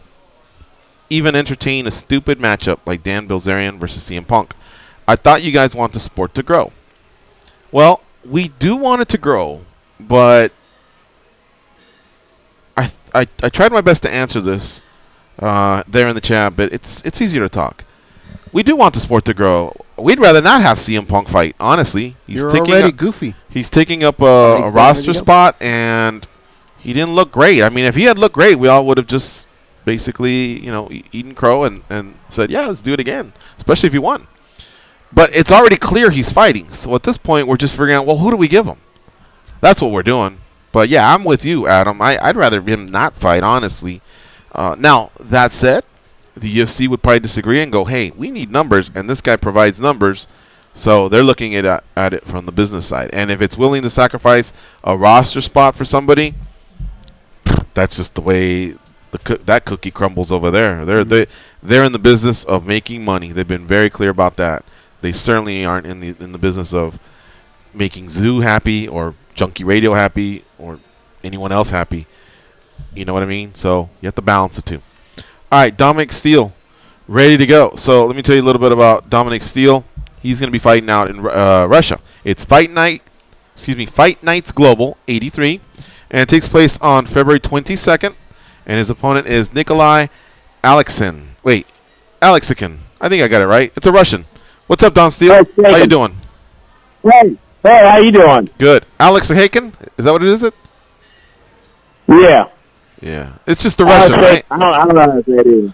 even entertain a stupid matchup like Dan Bilzerian versus CM Punk. I thought you guys want the sport to grow. Well, we do want it to grow, but I tried my best to answer this there in the chat, but it's easier to talk. We do want the sport to grow. We'd rather not have CM Punk fight, honestly. You're already goofy. He's taking up a roster spot, and he didn't look great. I mean, if he had looked great, we all would have just basically, eaten crow and said, yeah, let's do it again, especially if he won. But it's already clear he's fighting. So at this point, we're just figuring out, well, who do we give him? That's what we're doing. But, yeah, I'm with you, Adam. I'd rather him not fight, honestly. Now, that said, the UFC would probably disagree and go, hey, we need numbers, and this guy provides numbers. So they're looking at it from the business side. And if it's willing to sacrifice a roster spot for somebody, that's just the way that cookie crumbles over there. They're in the business of making money. They've been very clear about that. They certainly aren't in the business of making Zoo happy or Junkie Radio happy or anyone else happy. You know what I mean? So you have to balance the two. All right, Dominique Steele, ready to go. So let me tell you a little bit about Dominique Steele. He's going to be fighting out in Russia. It's Fight Nights Global 83, and it takes place on February 22nd. And his opponent is Nikolai Alexikin. Wait, Alexikin. I think I got it right. It's a Russian. What's up, Don Steele? How you doing? Hey, how you doing? Good. Alexikin? Is that what it is? Yeah. Yeah. It's just the Russian, right? I don't know how to say it either.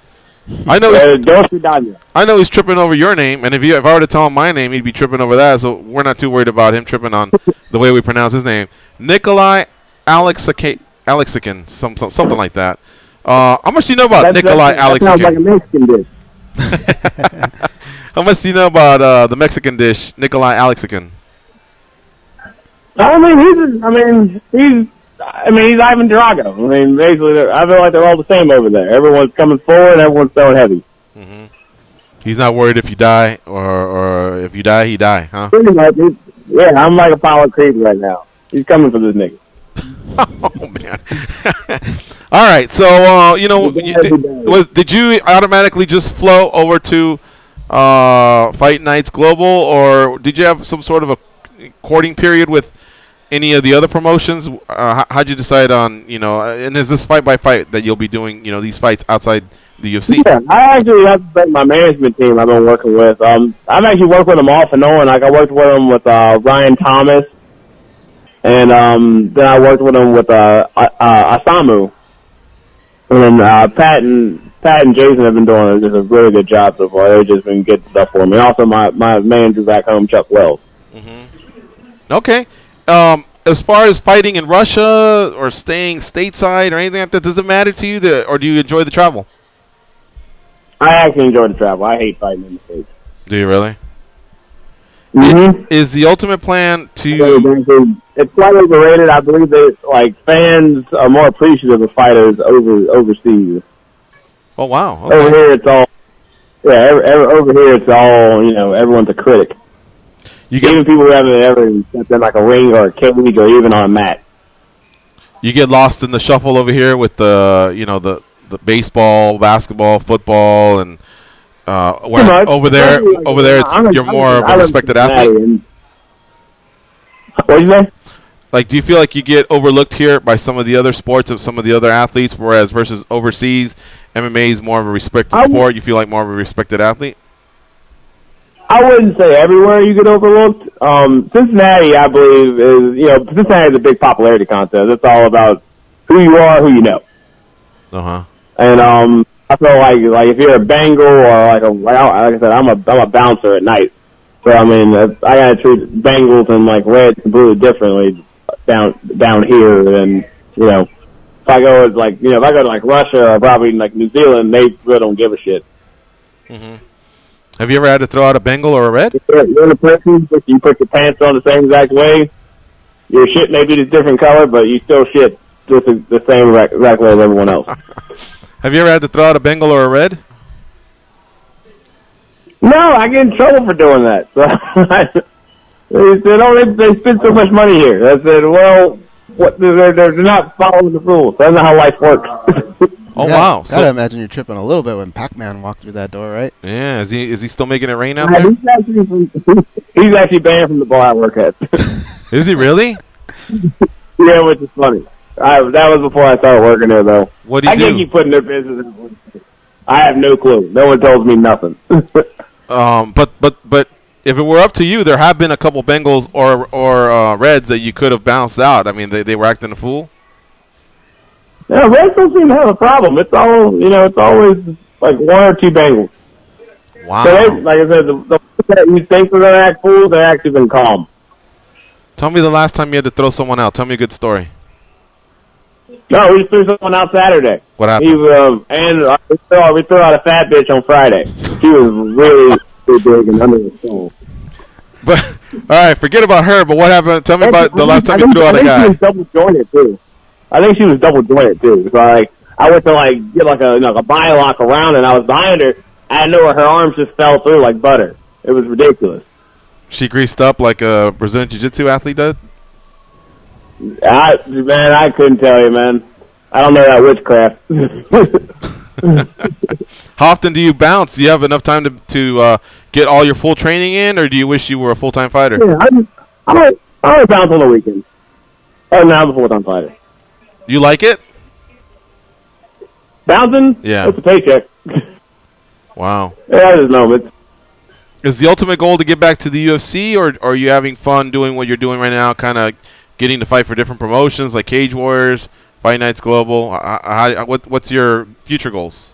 I know he's tripping over your name, and if I were to tell him my name, he'd be tripping over that. So we're not too worried about him tripping on the way we pronounce his name. Nikolai Alexikin, something like that. How much do you know about Nikolai Alexikin? That sounds like a Mexican dish. How much do you know about the Mexican dish, Nikolai Alexikin? He's Ivan Drago. I mean, basically, I feel like they're all the same over there. Everyone's coming forward, everyone's throwing heavy. Mm-hmm. He's not worried if you die, or if you die, he die, huh? Pretty much. Yeah, I'm like Apollo Creed right now. He's coming for this nigga. Oh, man. All right, so, did you automatically just flow over to Fight Nights Global, or did you have some sort of a courting period with any of the other promotions? How'd you decide on, and is this fight by fight that you'll be doing, these fights outside the UFC? Yeah, I actually have to thank my management team I've been working with. I've actually worked with them off and on. Like, I worked with them with Ryan Thomas, and then I worked with them with Asamu. And then Pat and Jason have been doing just a really good job so far. They've just been good stuff for me. And also my manager back home, Chuck Wells. Mm-hmm. Okay. As far as fighting in Russia or staying stateside or anything like that, does it matter to you, or do you enjoy the travel? I actually enjoy the travel. I hate fighting in the States. Do you really? Mm-hmm. Is the ultimate plan to... It's quite overrated. I believe that fans are more appreciative of fighters overseas. Oh, wow. Okay. Over here, it's all... Yeah, over here, it's all, everyone's a critic. Even people who haven't ever stepped in like a ring or a cage or even on a mat. You get lost in the shuffle over here with the baseball, basketball, football, and over there you're more of a respected athlete. What you say? Like, do you feel like you get overlooked here by some of the other sports of some of the other athletes, whereas versus overseas, MMA is more of a respected sport? You feel like more of a respected athlete? I wouldn't say everywhere you get overlooked. Cincinnati, I believe, Cincinnati is a big popularity contest. It's all about who you are, who you know. Uh-huh. And I feel like if you're a Bengal or like I said, I'm a bouncer at night. So I mean, I gotta treat Bengals and Reds completely differently down here than if I go to like Russia or probably like New Zealand, they really don't give a shit. Mm-hmm. Have you ever had to throw out a Bengal or a red? You're in a person, you put your pants on the same exact way. Your shit may be a different color, but you still shit just the same exact way as everyone else. Have you ever had to throw out a Bengal or a red? No, I get in trouble for doing that. So they said, "Oh, they spend so much money here." I said, "Well, they're not following the rules. That's not how life works." Oh wow! Gotta imagine you're tripping a little bit when Pac-Man walked through that door, right? Yeah, is he still making it rain out there? He's actually banned from the bar I work at. Is he really? Yeah, which is funny. That was before I started working there, though. What do you do? I can't keep putting their business in. I have no clue. No one tells me nothing. But if it were up to you, there have been a couple Bengals or Reds that you could have bounced out. I mean, they were acting a fool. Yeah, Reds don't seem to have a problem. It's all it's always like one or two Bengals. Wow. So they, like I said, the ones that you think are gonna act fools, they've actually been calm. Tell me the last time you had to throw someone out. Tell me a good story. No, we just threw someone out Saturday. What happened? We threw out a fat bitch on Friday. She was really big and under the stone. But all right, forget about her. But what happened? Tell me about the last time you threw out a guy. She was double jointed too. I think she was double jointed too. So I went to get a body lock around, and I was behind her. I know her arms just fell through like butter. It was ridiculous. She greased up like a Brazilian Jiu-Jitsu athlete did? I couldn't tell you, man. I don't know that witchcraft. How often do you bounce? Do you have enough time to get all your full training in, or do you wish you were a full-time fighter? Yeah, I only bounce on the weekend. Oh, no, I'm a full-time fighter. You like it? Bouncing? Yeah. It's a paycheck. Wow. Yeah, there's moments. Is the ultimate goal to get back to the UFC, or are you having fun doing what you're doing right now, kind of getting to fight for different promotions like Cage Warriors, Fight Nights Global? What's your future goals?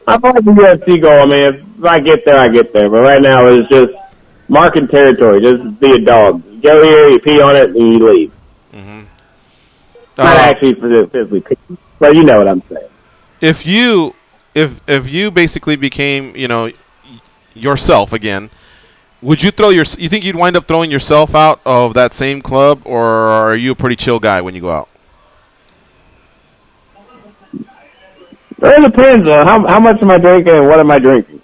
I probably the UFC goal. I mean, if I get there, I get there. But right now, it's just marking territory. Just be a dog. Go here, you pee on it, and you leave. Mm-hmm. Not actually physically pee, but you know what I'm saying. If you basically became, yourself again, would you you think you'd wind up throwing yourself out of that same club, or are you a pretty chill guy when you go out? It depends on how much am I drinking and what am I drinking.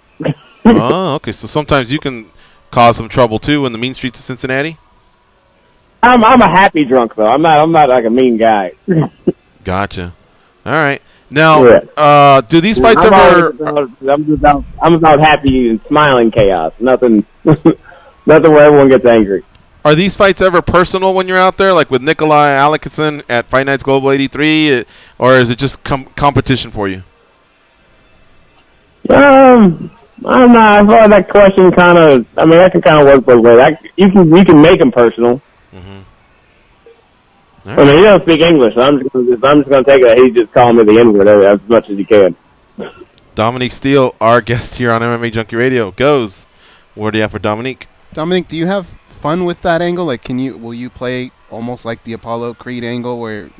Oh, okay. So sometimes you can cause some trouble too in the mean streets of Cincinnati. I'm a happy drunk though. I'm not like a mean guy. Gotcha. All right. Now, do these fights ever? I'm about happy and smiling chaos. Nothing where everyone gets angry. Are these fights ever personal when you're out there, like with Nikolai Aleksin at Fight Nights Global 83, or is it just competition for you? I'm not. I feel like that question kind of. I mean, that can kind of work both ways. You can make them personal. Right. I mean, he doesn't speak English, so I'm just going to take it. He's just calling me the N-word as much as he can. Dominique Steele, our guest here on MMA Junkie Radio, goes. What do you have for Dominique? Dominique, do you have fun with that angle? Like, will you play almost like the Apollo Creed angle, where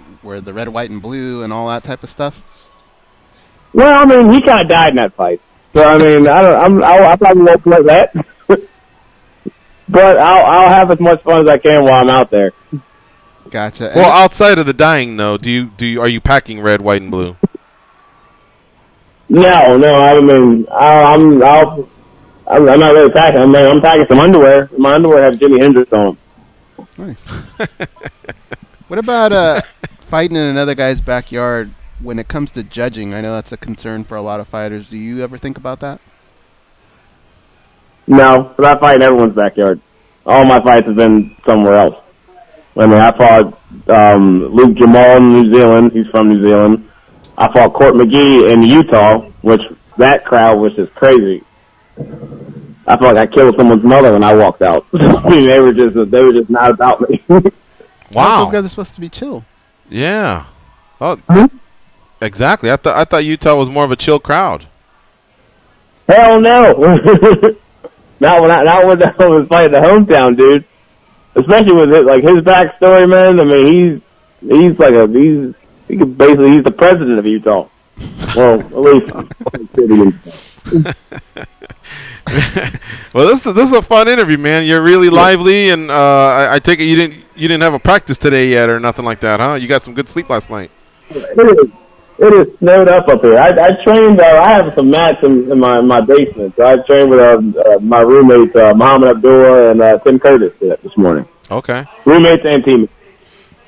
the red, white, and blue, and all that type of stuff? Well, I mean, he kind of died in that fight, so I mean, I probably won't play that, but I'll have as much fun as I can while I'm out there. Gotcha. Well, outside of the dying, though, are you packing red, white, and blue? No. I mean, I'm not really packing. I mean, I'm packing some underwear. My underwear have Jimi Hendrix on them. Nice. What about fighting in another guy's backyard when it comes to judging? I know that's a concern for a lot of fighters. Do you ever think about that? No, but I fight in everyone's backyard. All my fights have been somewhere else. I mean, I fought Luke Jamal in New Zealand. He's from New Zealand. I fought Court McGee in Utah, which that crowd was just crazy. I felt like I killed someone's mother when I walked out. I mean, they were just not about me. Wow, those guys are supposed to be chill. Yeah. Oh, exactly. I thought Utah was more of a chill crowd. Hell no. Not when I was fighting the hometown dude. Especially with his backstory, man. I mean, he's He could basically, he's the president of Utah. Well, at least. Well, this is a fun interview, man. You're really lively, and I take it you didn't have a practice today yet or nothing like that, huh? You got some good sleep last night. It is snowed up here. I trained. I have some mats in my basement, so I trained with my roommates Muhammad Abdullah and Tim Curtis this morning. Okay. Roommates and teammates.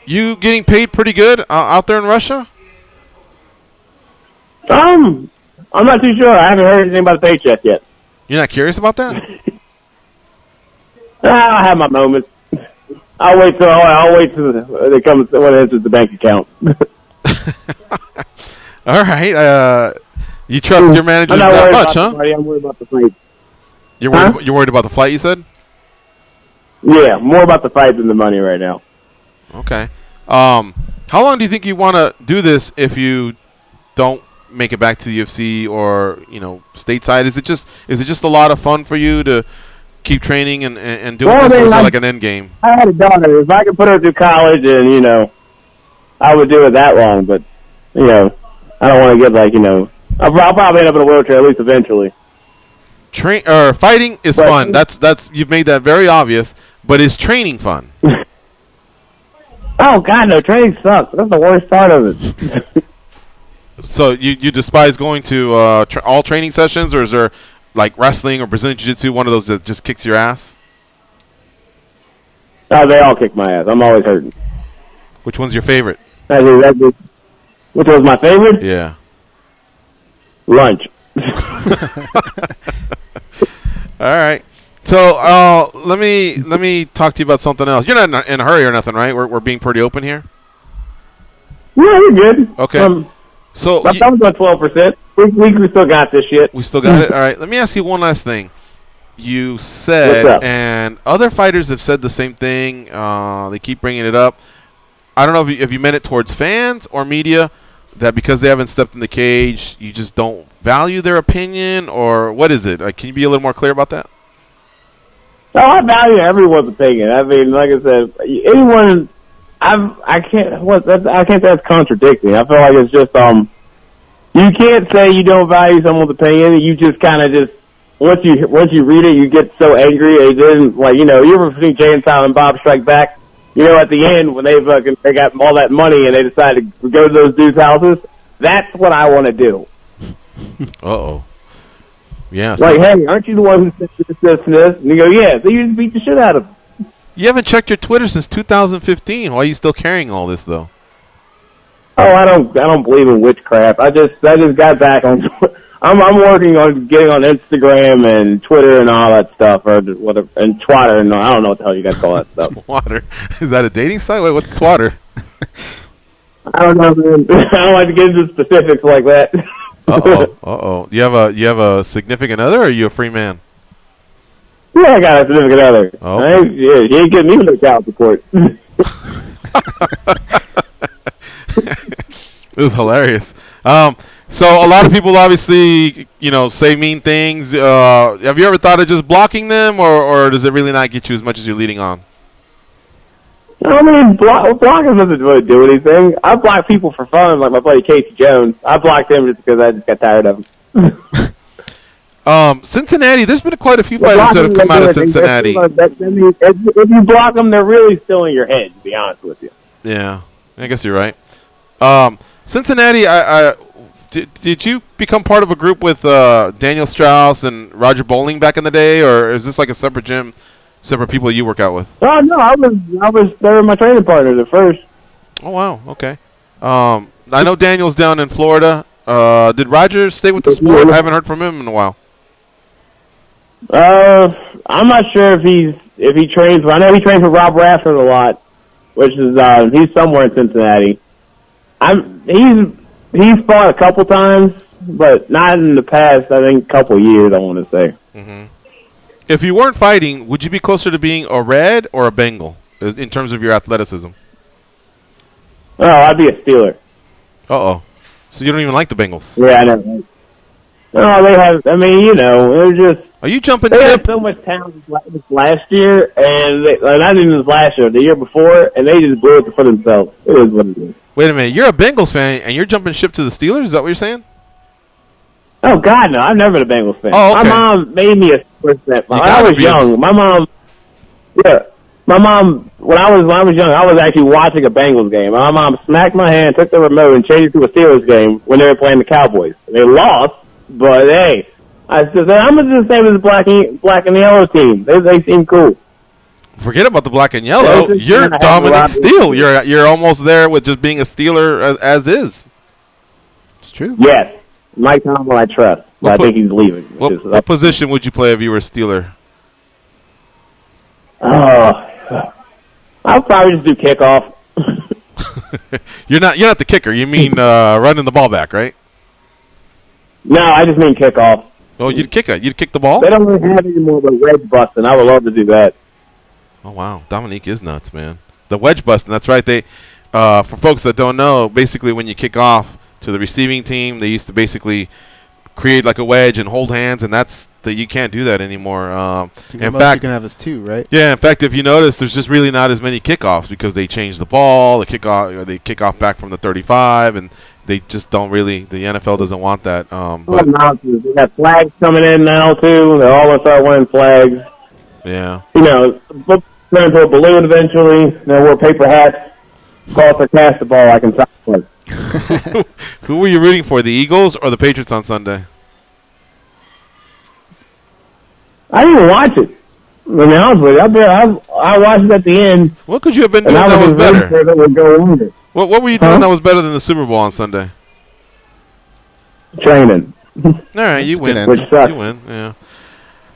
You getting paid pretty good out there in Russia? I'm not too sure. I haven't heard anything about the paycheck yet. You're not curious about that? I have my moments. I'll wait till it comes when it enters the bank account. All right. You trust your managers that much, huh? I'm worried about the fight. You're worried about the flight, you said? Yeah, more about the fight than the money right now. Okay. How long do you think you want to do this if you don't make it back to the UFC or stateside? Is it just a lot of fun for you to keep training and doing this, or is it like an end game? I had a daughter. If I could put her through college, and I would do it that long. But I don't want to get I'll probably end up in a wheelchair at least eventually. Fighting is fun. That's you've made that very obvious. But is training fun? Oh God, no! Training sucks. That's the worst part of it. So you despise going to all training sessions, or is there like wrestling or Brazilian Jiu-Jitsu, one of those that just kicks your ass? Oh, they all kick my ass. I'm always hurting. Which one's your favorite? Which was my favorite? Yeah. Lunch. All right. So let me talk to you about something else. You're not in a hurry or nothing, right? We're being pretty open here. Yeah, you're good. Okay. So my thumb's on 12%. We still got this shit. We still got it. All right. Let me ask you one last thing. You said, and other fighters have said the same thing. They keep bringing it up. I don't know if you meant it towards fans or media, that because they haven't stepped in the cage, you just don't value their opinion, or what is it? Can you be a little more clear about that? No, I value everyone's opinion. I mean, like I said, anyone. I can't say that's contradicting. I feel like it's just you can't say you don't value someone's opinion. You just kind of once you read it, you get so angry. It didn't you ever seen Jay and Silent Bob Strike Back? At the end when they got all that money and they decided to go to those dudes' houses. That's what I want to do. Uh-oh. Yeah. Like, hey, aren't you the one who said this and this? And you go, yeah. So you just beat the shit out of them. You haven't checked your Twitter since 2015. Why are you still carrying all this, though? Oh, I don't believe in witchcraft. I just got back on. I'm working on getting on Instagram and Twitter and all that stuff, or whatever, and Twitter, and I don't know what the hell you guys call that stuff. Twatter. Is that a dating site? Wait, what's Twatter? I don't know, man. I don't like to get into specifics like that. Uh-oh. You have a significant other, or are you a free man? Yeah, I got a significant other. Oh. You ain't getting me no child support. It was hilarious. So a lot of people obviously, say mean things. Have you ever thought of just blocking them, or does it really not get you as much as you're leading on? I mean, blocking doesn't really do anything. I block people for fun, like my buddy Casey Jones. I blocked him just because I just got tired of him. Cincinnati, there's been quite a few fighters that have come out of Cincinnati. If you block them, they're really still in your head, to be honest with you. Yeah, I guess you're right. Cincinnati, did you become part of a group with Daniel Strauss and Roger Bowling back in the day, or is this like a separate gym, separate people you work out with? Oh no, they were my training partners at first. Oh wow, okay. I know Daniel's down in Florida. Did Roger stay with the sport? I haven't heard from him in a while. I'm not sure if he trains. I know he trains with Rob Rafford a lot, which is he's somewhere in Cincinnati. He's fought a couple times, but not in the past. I think a couple years. I want to say. Mm-hmm. If you weren't fighting, would you be closer to being a Red or a Bengal in terms of your athleticism? Oh, I'd be a Steeler. Uh-oh. So you don't even like the Bengals? Yeah, I know. No, they have. I mean, they're just. Are you jumping? They had so much talent last year, and not even this last year, the year before, and they just blew it for themselves. It is what it is. Wait a minute. You're a Bengals fan, and you're jumping ship to the Steelers? Is that what you're saying? Oh, God, no. I've never been a Bengals fan. Oh, okay. My mom made me a Steelers fan. When I was young, my mom, when I was young, I was actually watching a Bengals game. My mom smacked my hand, took the remote, and changed it to a Steelers game when they were playing the Cowboys. They lost, but hey, I said, I'm just the same as the black and yellow team. They seem cool. Forget about the black and yellow. You're Dominique Steele. You're almost there with just being a Steeler as is. It's true. Yes. Mike Tomlin I trust, but I think he's leaving. What position would you play if you were a Steeler? I'll probably just do kickoff. You're not the kicker. You mean running the ball back, right? No, I just mean kickoff. Oh, you'd kick the ball? They don't really have any more but wedge busting. I would love to do that. Oh wow, Dominique is nuts, man. The wedge busting. That's right. They, for folks that don't know, basically when you kick off to the receiving team, they used to basically create like a wedge and hold hands, and you can't do that anymore. In fact, you can have is 2, right? Yeah. In fact, if you notice, there's just really not as many kickoffs because they changed the ball. They kick off back from the 35, and they just don't really. The NFL doesn't want that. But they got flags coming in now too. They're all gonna start winning flags. Yeah. Turn into a balloon eventually. Wear paper hats. Call for cast the ball like in soccer. Who were you rooting for, the Eagles or the Patriots on Sunday? I didn't even watch it. To be honest with you, I watched it at the end. What could you have been doing that was better? What were you doing that was better than the Super Bowl on Sunday? Training. All right, you win. Which sucks. You win, yeah.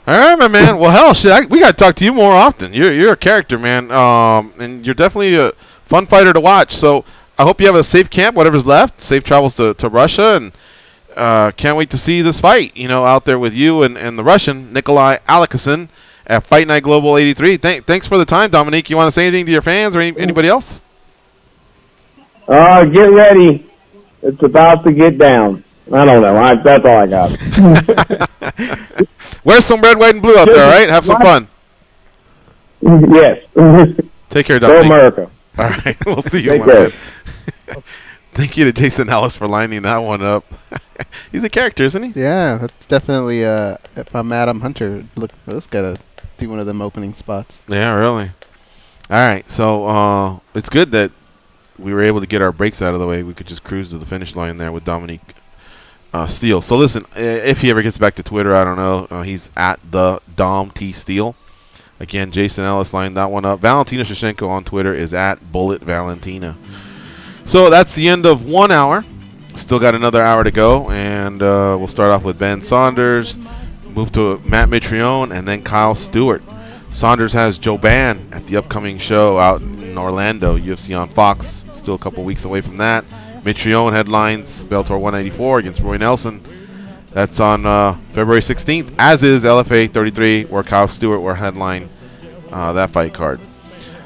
All right, my man. Well, hell, shit, we got to talk to you more often. You're a character, man, and you're definitely a fun fighter to watch. So I hope you have a safe camp, whatever's left. Safe travels to Russia, and can't wait to see this fight, out there with you and the Russian, Nikolai Aleksin, at Fight Night Global 83. Thanks for the time, Dominique. You want to say anything to your fans or anybody else? Get ready. It's about to get down. I don't know. That's all I got. Wear some red, white, and blue out there, all right? Have some fun. Yes. Take care, Dominique. Go America. All right. We'll see you, Take my care. man. Thank you to Jason Ellis for lining that one up. He's a character, isn't he? Yeah, that's definitely, if I'm Adam Hunter, look for this guy to do one of them opening spots. Yeah, really. All right. So it's good that we were able to get our breaks out of the way. We could just cruise to the finish line there with Dominique Steele. So listen, if he ever gets back to Twitter, I don't know. He's at the Dom T Steele. Again, Jason Ellis lined that one up. Valentina Shevchenko on Twitter is at Bullet Valentina. So that's the end of 1 hour. Still got another hour to go, and we'll start off with Ben Saunders, move to Matt Mitrione, and then Kyle Stewart. Saunders has Joban at the upcoming show out in Orlando, UFC on Fox. Still a couple weeks away from that. Mitrione headlines Bellator 194 against Roy Nelson. That's on February 16th, as is LFA 33, where Kyle Stewart will headline that fight card.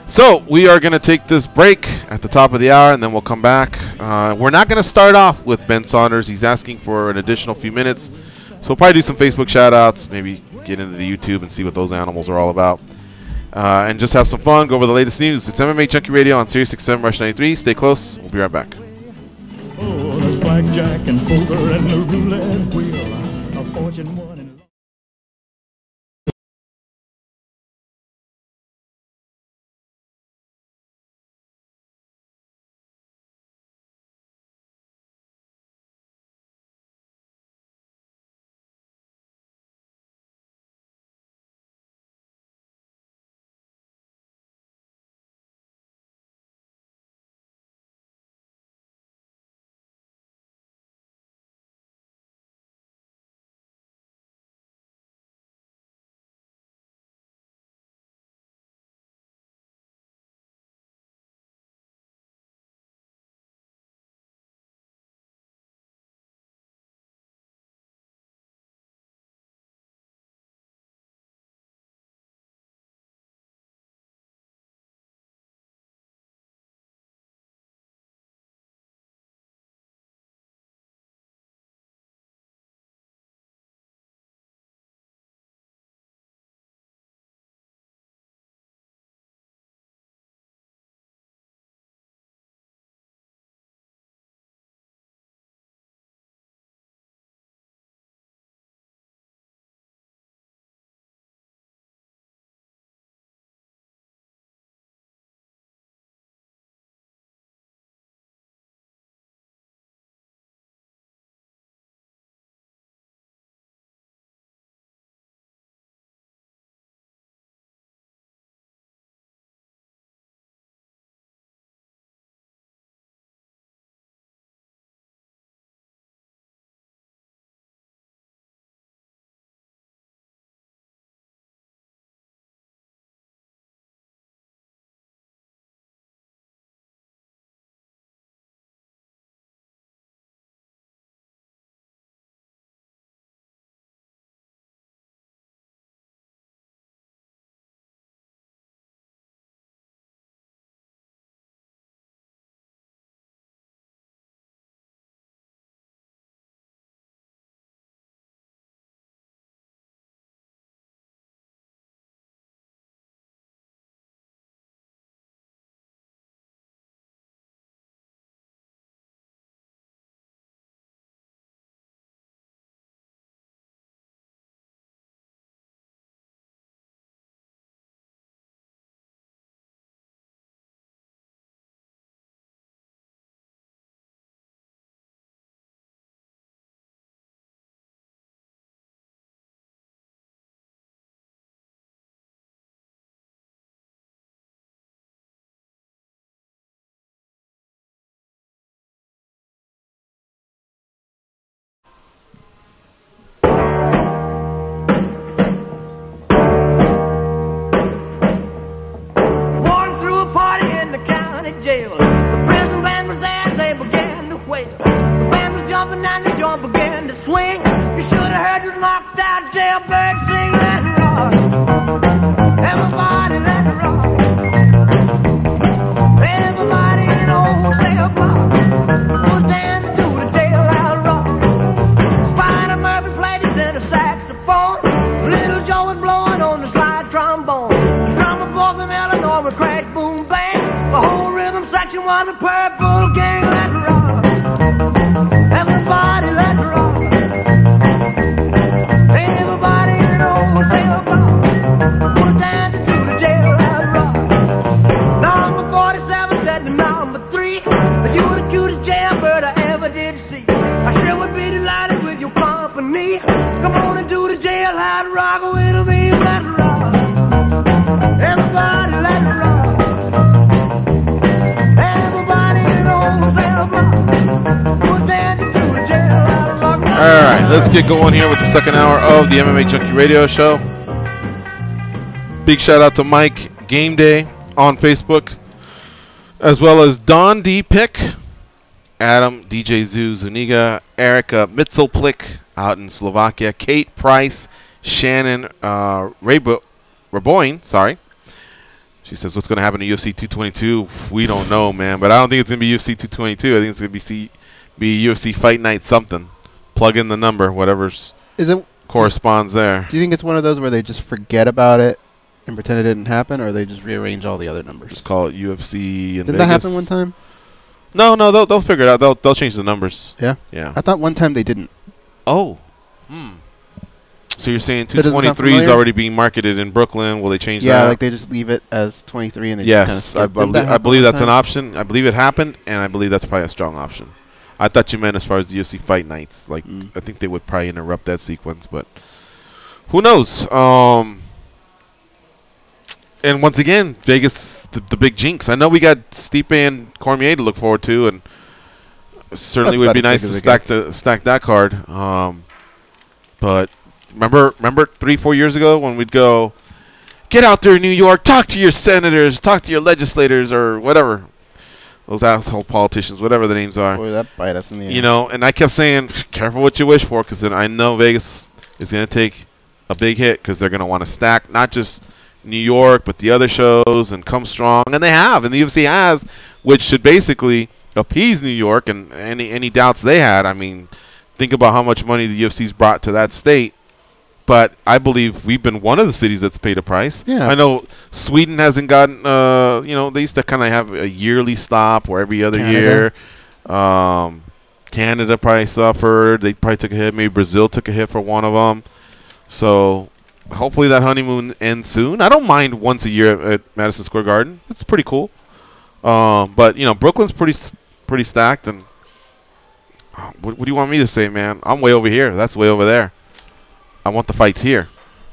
So we are going to take this break at the top of the hour, and then we'll come back. We're not going to start off with Ben Saunders. He's asking for an additional few minutes. So we'll probably do some Facebook shout-outs, maybe get into the YouTube and see what those animals are all about. And just have some fun, go over the latest news. It's MMA Junkie Radio on Sirius XM Rush 93. Stay close. We'll be right back. Oh, there's blackjack and poker and the roulette wheel. A fortune one. jail. The prison band was there, they began to wail. The band was jumping and the joint began to swing. You should have heard this knocked out jailbird sing. Let it rock. Everybody let it rock. Everybody in old cell block was dancing to the jailhouse rock. Spider Murphy played his tenor saxophone. Little Joe was blowing on the slide trombone. The drummer boy from Illinois would crash, boom, bang. The whole rhythm section was a purple gang. Let it rock. Everybody let it rock. Everybody in old cell block was dancing to the jailhouse rock. Number 47 said to number 3, you the cutest jailbird I ever did see. I sure would be delighted with your company. Come on and do the jailhouse rock with me. Let it rock. Everybody let it rock. Everybody in old cell block was dancing to the jailhouse rock. All right, let's get going here with the second hour of the MMA Junkie Radio Show. Big shout out to Mike Game Day on Facebook, as well as Don D. Pick, Adam, DJ Zoo, Zuniga, Erica Mitzelplik out in Slovakia, Kate Price, Shannon Raboyne, sorry. She says, what's going to happen to UFC 222? We don't know, man, but I don't think it's going to be UFC 222. I think it's going to be UFC Fight Night something. Plug in the number, whatever's corresponds there. Do you think it's one of those where they just forget about it and pretend it didn't happen, or they just rearrange all the other numbers? Just call it UFC in Didn't Vegas. that happen one time? No, they'll figure it out. They'll change the numbers. Yeah? Yeah. I thought one time they didn't. Oh. So you're saying 223 is already being marketed in Brooklyn. Will they change that? Yeah, like they just leave it as 23 and they yes, just kind of I believe that's an option. I believe it happened, and I believe that's probably a strong option. I thought you meant as far as the UFC Fight Nights. Like, I think they would probably interrupt that sequence, but who knows? And once again, Vegas, the big jinx. I know we got Stipe and Cormier to look forward to, and certainly would be nice to stack that card. But remember 3-4 years ago when we'd go, get out there in New York, talk to your senators, talk to your legislators, or whatever. Those asshole politicians, whatever the names are. Boy, that bite us in the You know, and I kept saying, careful what you wish for, because then I know Vegas is going to take a big hit because they're going to want to stack not just New York, but the other shows and come strong. And they have, and the UFC has, which should basically appease New York and any doubts they had. I mean, think about how much money the UFC's brought to that state. But I believe we've been one of the cities that's paid a price. Yeah. I know Sweden hasn't gotten, you know, they used to kind of have a yearly stop or every other year. Canada probably suffered. They probably took a hit. Maybe Brazil took a hit for one of them. So hopefully that honeymoon ends soon. I don't mind once a year at Madison Square Garden. It's pretty cool. But, you know, Brooklyn's pretty stacked. And what do you want me to say, man? I'm way over here. That's way over there. I want the fights here,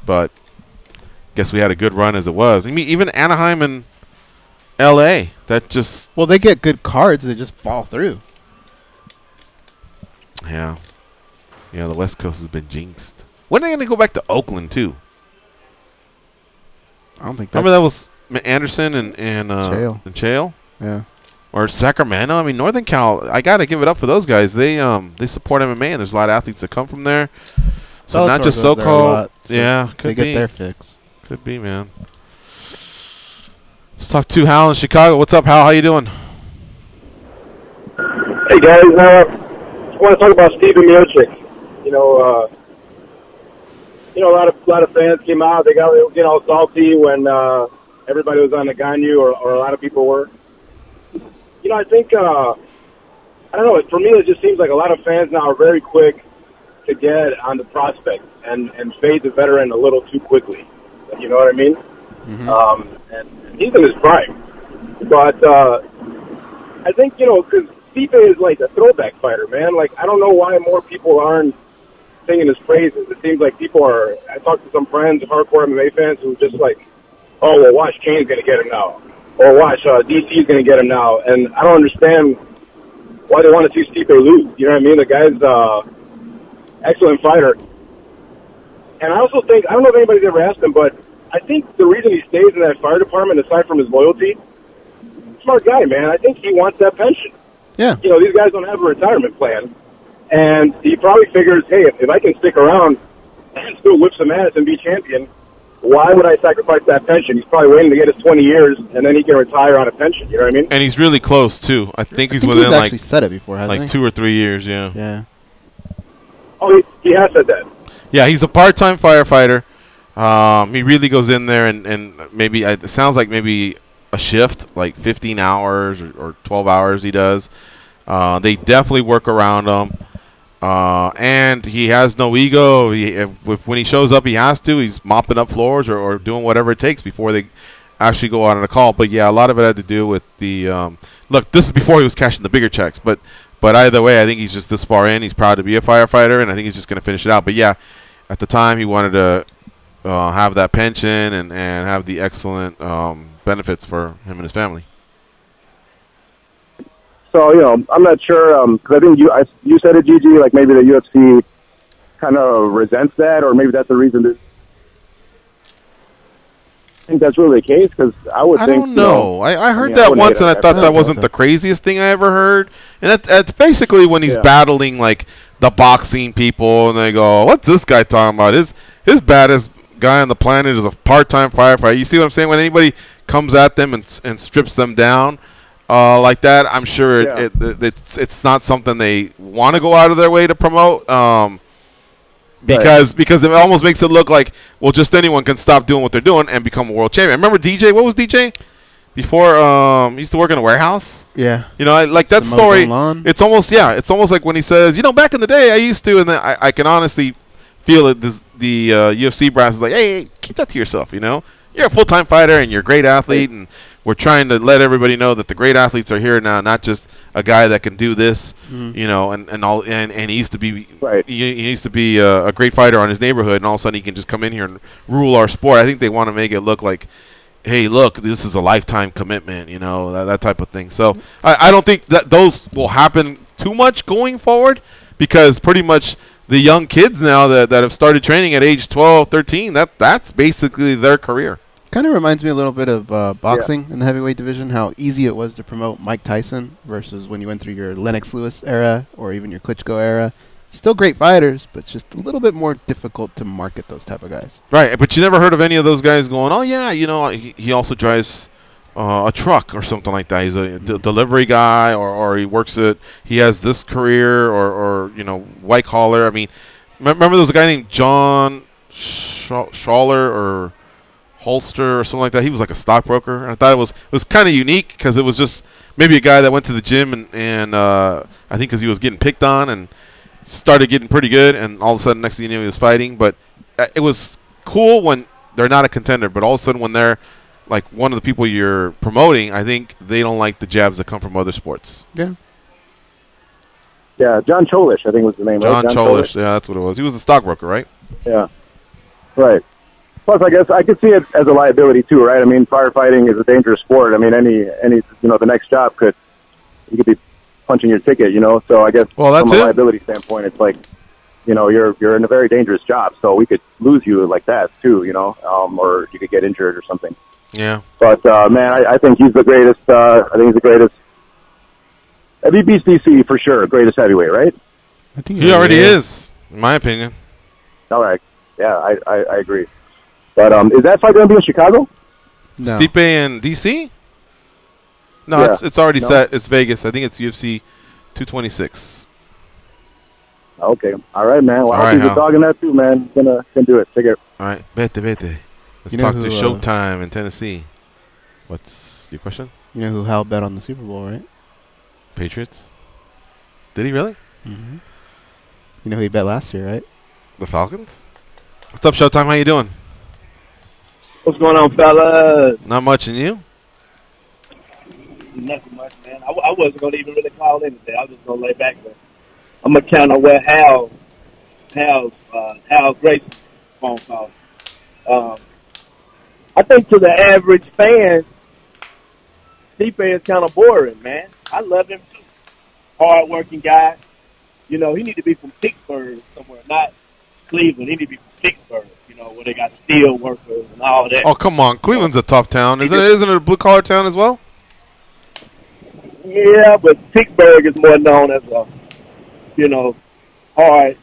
but guess we had a good run as it was. I mean, even Anaheim and L.A. That just they get good cards. They just fall through. Yeah, the West Coast has been jinxed. When are they going to go back to Oakland too? I don't think. Remember that was Anderson and Chael. Yeah. Or Sacramento. I mean, Northern Cal. I got to give it up for those guys. They support MMA, and there's a lot of athletes that come from there. So not just so-called, so could they get their fix. Could be, man. Let's talk to Hal in Chicago. What's up, Hal? How you doing? Hey guys, just want to talk about Stephen Miocic. You know, a lot of fans came out. They were getting all salty when everybody was on the Ganyu, or a lot of people were. You know, I think I don't know. For me, it just seems like a lot of fans now are very quick to get on the prospect and fade the veteran a little too quickly. You know what I mean? Mm-hmm. And he's in his prime. But I think, you know, because Stipe is like a throwback fighter, man. Like, I don't know why more people aren't singing his praises. It seems like people are, I talked to some friends, hardcore MMA fans, who just like, oh, well, watch Kane's going to get him now. Or watch DC's going to get him now. And I don't understand why they want to see Stipe lose. You know what I mean? The guy's excellent fighter. And I also think, I don't know if anybody's ever asked him, but I think the reason he stays in that fire department, aside from his loyalty, smart guy, man. I think he wants that pension. Yeah. You know, these guys don't have a retirement plan. And he probably figures, hey, if I can stick around and still whip some ass and be champion, why would I sacrifice that pension? He's probably waiting to get his 20 years, and then he can retire on a pension. You know what I mean? And he's really close, too. I think he's within, actually said it before, hasn't he? 2 or 3 years, yeah. Yeah. Oh, he has said that. Yeah, he's a part-time firefighter. He really goes in there and maybe it sounds like maybe a shift, like 15 hours or 12 hours he does. They definitely work around him. And he has no ego. When he shows up, he has to. He's mopping up floors or doing whatever it takes before they actually go out on a call. But, yeah, a lot of it had to do with the look, this is before he was cashing the bigger checks. But either way, I think he's just this far in. He's proud to be a firefighter, and I think he's just going to finish it out. But, yeah, at the time he wanted to have that pension and have the excellent benefits for him and his family. So, you know, I'm not sure, because I think you said it, Gigi, like maybe the UFC kind of resents that, or maybe that's the reason that I think that's really the case, because I would think... I don't know. I heard that once, and I thought that wasn't the craziest thing I ever heard. And that's basically when he's battling, like, the boxing people, and they go, what's this guy talking about? His baddest guy on the planet is a part-time firefighter. You see what I'm saying? When anybody comes at them and strips them down like that, I'm sure it's not something they want to go out of their way to promote. Because it almost makes it look like, well, just anyone can stop doing what they're doing and become a world champion. Remember DJ? What was DJ? Before he used to work in a warehouse. Yeah. You know, like that story. It's almost like when he says, you know, back in the day I used to, and then I can honestly feel it. The UFC brass is like, hey, keep that to yourself. You know, you're a full-time fighter and you're a great athlete, and we're trying to let everybody know that the great athletes are here now, not just a guy that can do this. You know, and he used to be he used to be a great fighter on his neighborhood, and all of a sudden he can just come in here and rule our sport. I think they want to make it look like, hey, look, this is a lifetime commitment, you know, that type of thing. So I don't think that those will happen too much going forward, because pretty much the young kids now that have started training at age 12, 13, that's basically their career. Kind of reminds me a little bit of boxing in the heavyweight division, how easy it was to promote Mike Tyson versus when you went through your Lennox Lewis era or even your Klitschko era. Still great fighters, but it's just a little bit more difficult to market those type of guys. Right, but you never heard of any of those guys going, oh, yeah, you know, he also drives a truck or something like that. He's a delivery guy, or he works he has this career, or you know, white collar. I mean, remember there was a guy named John Schaller or Holster or something like that. He was like a stockbroker, and I thought it was kind of unique, because it was just maybe a guy that went to the gym and I think because he was getting picked on and started getting pretty good, and all of a sudden next thing you know he was fighting. But it was cool when they're not a contender, but all of a sudden when they're like one of the people you're promoting, I think they don't like the jabs that come from other sports. Yeah. Yeah, John Cholish, I think was the name. John right? Cholish, yeah, that's what it was. He was a stockbroker, right? Yeah. Right. Plus, I guess I could see it as a liability too, right? I mean, firefighting is a dangerous sport. I mean, any you know, the next job you could be punching your ticket, you know. So I guess from a liability standpoint, it's like, you know, you're in a very dangerous job. So we could lose you like that too, you know, or you could get injured or something. Yeah. But man, I think he's the greatest. I think he's the greatest. He beats DC for sure, greatest heavyweight, right? I think he already is, in my opinion. All right. Yeah, I agree. But is that fight going to be in Chicago? No. Stipe and DC? No, Yeah. it's already set. It's Vegas. I think it's UFC 226. Okay. All right, man. Well, All I'll right, be dogging that too, man. Gonna do it. Take care. All right. Vete. Let's talk to Showtime in Tennessee. What's your question? You know who Hal bet on the Super Bowl, right? Patriots. Did he really? Mm-hmm. You know who he bet last year, right? The Falcons? What's up, Showtime? How you doing? What's going on, fellas? Not much, and you? Nothing much, man. I wasn't going to even really call in today. I was just going to lay back there. I'm going to count on where Hal's Grayson's phone call. I think to the average fan, Stipe is kind of boring, man. I love him too. Hard-working guy. You know, he need to be from Pittsburgh somewhere, not Cleveland. He need to be from Pittsburgh, you know, where they got steel workers and all that. Oh, come on. Cleveland's a tough town. Isn't it a blue-collar town as well? Yeah, but Pittsburgh is more known as a, hard.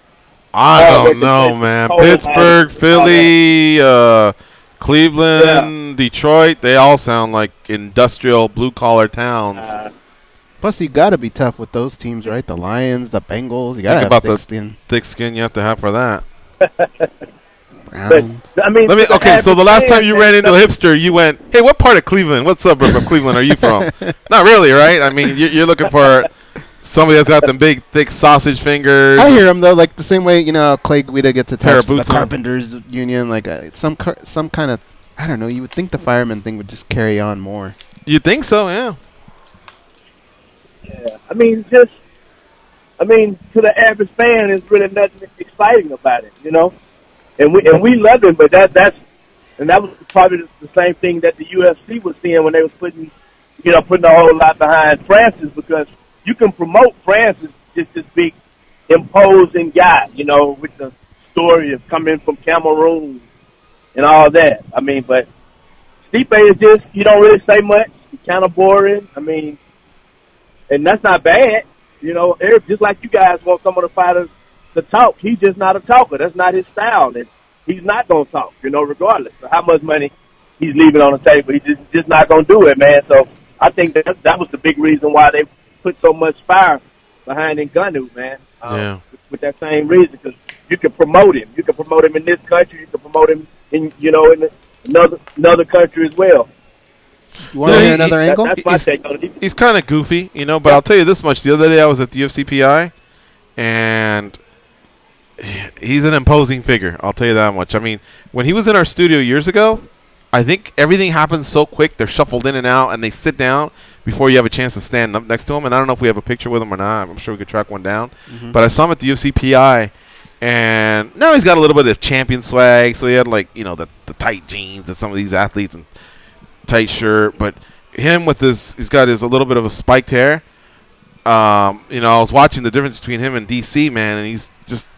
I don't know, man. Pittsburgh, Philly, Cleveland, Detroit, they all sound like industrial blue-collar towns. Plus, you got to be tough with those teams, right? The Lions, the Bengals. You got to have thick skin. Thick skin you have to have for that. Browns. But, I mean, okay, so the last time you ran into a hipster, you went, hey, what part of Cleveland, what suburb of Cleveland are you from? Not really, right? I mean, you're looking for somebody that's got them big, thick sausage fingers. I hear them, though, like the same way, Clay Guida gets attached to the boots Carpenters Union. Like some kind of, I don't know, you would think the fireman thing would just carry on more. You think so, yeah. Yeah, I mean, to the average fan, there's really nothing exciting about it, And we love him, but that was probably the same thing that the UFC was seeing when they was putting a whole lot behind Francis, because you can promote Francis just this big imposing guy, with the story of coming from Cameroon and all that. I mean, but Stipe is just, you don't really say much. He's kind of boring. I mean, and that's not bad. Just like you guys want some of the fighters to talk, he's just not a talker. That's not his style. And he's not going to talk, regardless of how much money he's leaving on the table. He's just not going to do it, man. So I think that was the big reason why they put so much fire behind Ngannou, man. With that same reason, because you can promote him. You can promote him in this country. You can promote him in, in another country as well. You want to hear another angle? That's my take on it. He's kind of goofy, but I'll tell you this much. The other day I was at the UFCPI, and he's an imposing figure. I'll tell you that much. I mean, when he was in our studio years ago, I think everything happens so quick. They're shuffled in and out, and they sit down before you have a chance to stand up next to him. And I don't know if we have a picture with him or not. I'm sure we could track one down. But I saw him at the UFCPI, and now he's got a little bit of champion swag. So he had, like, the tight jeans that some of these athletes and tight shirt, but him with he's got a little bit of a spiked hair. I was watching the difference between him and DC, man, and he's just,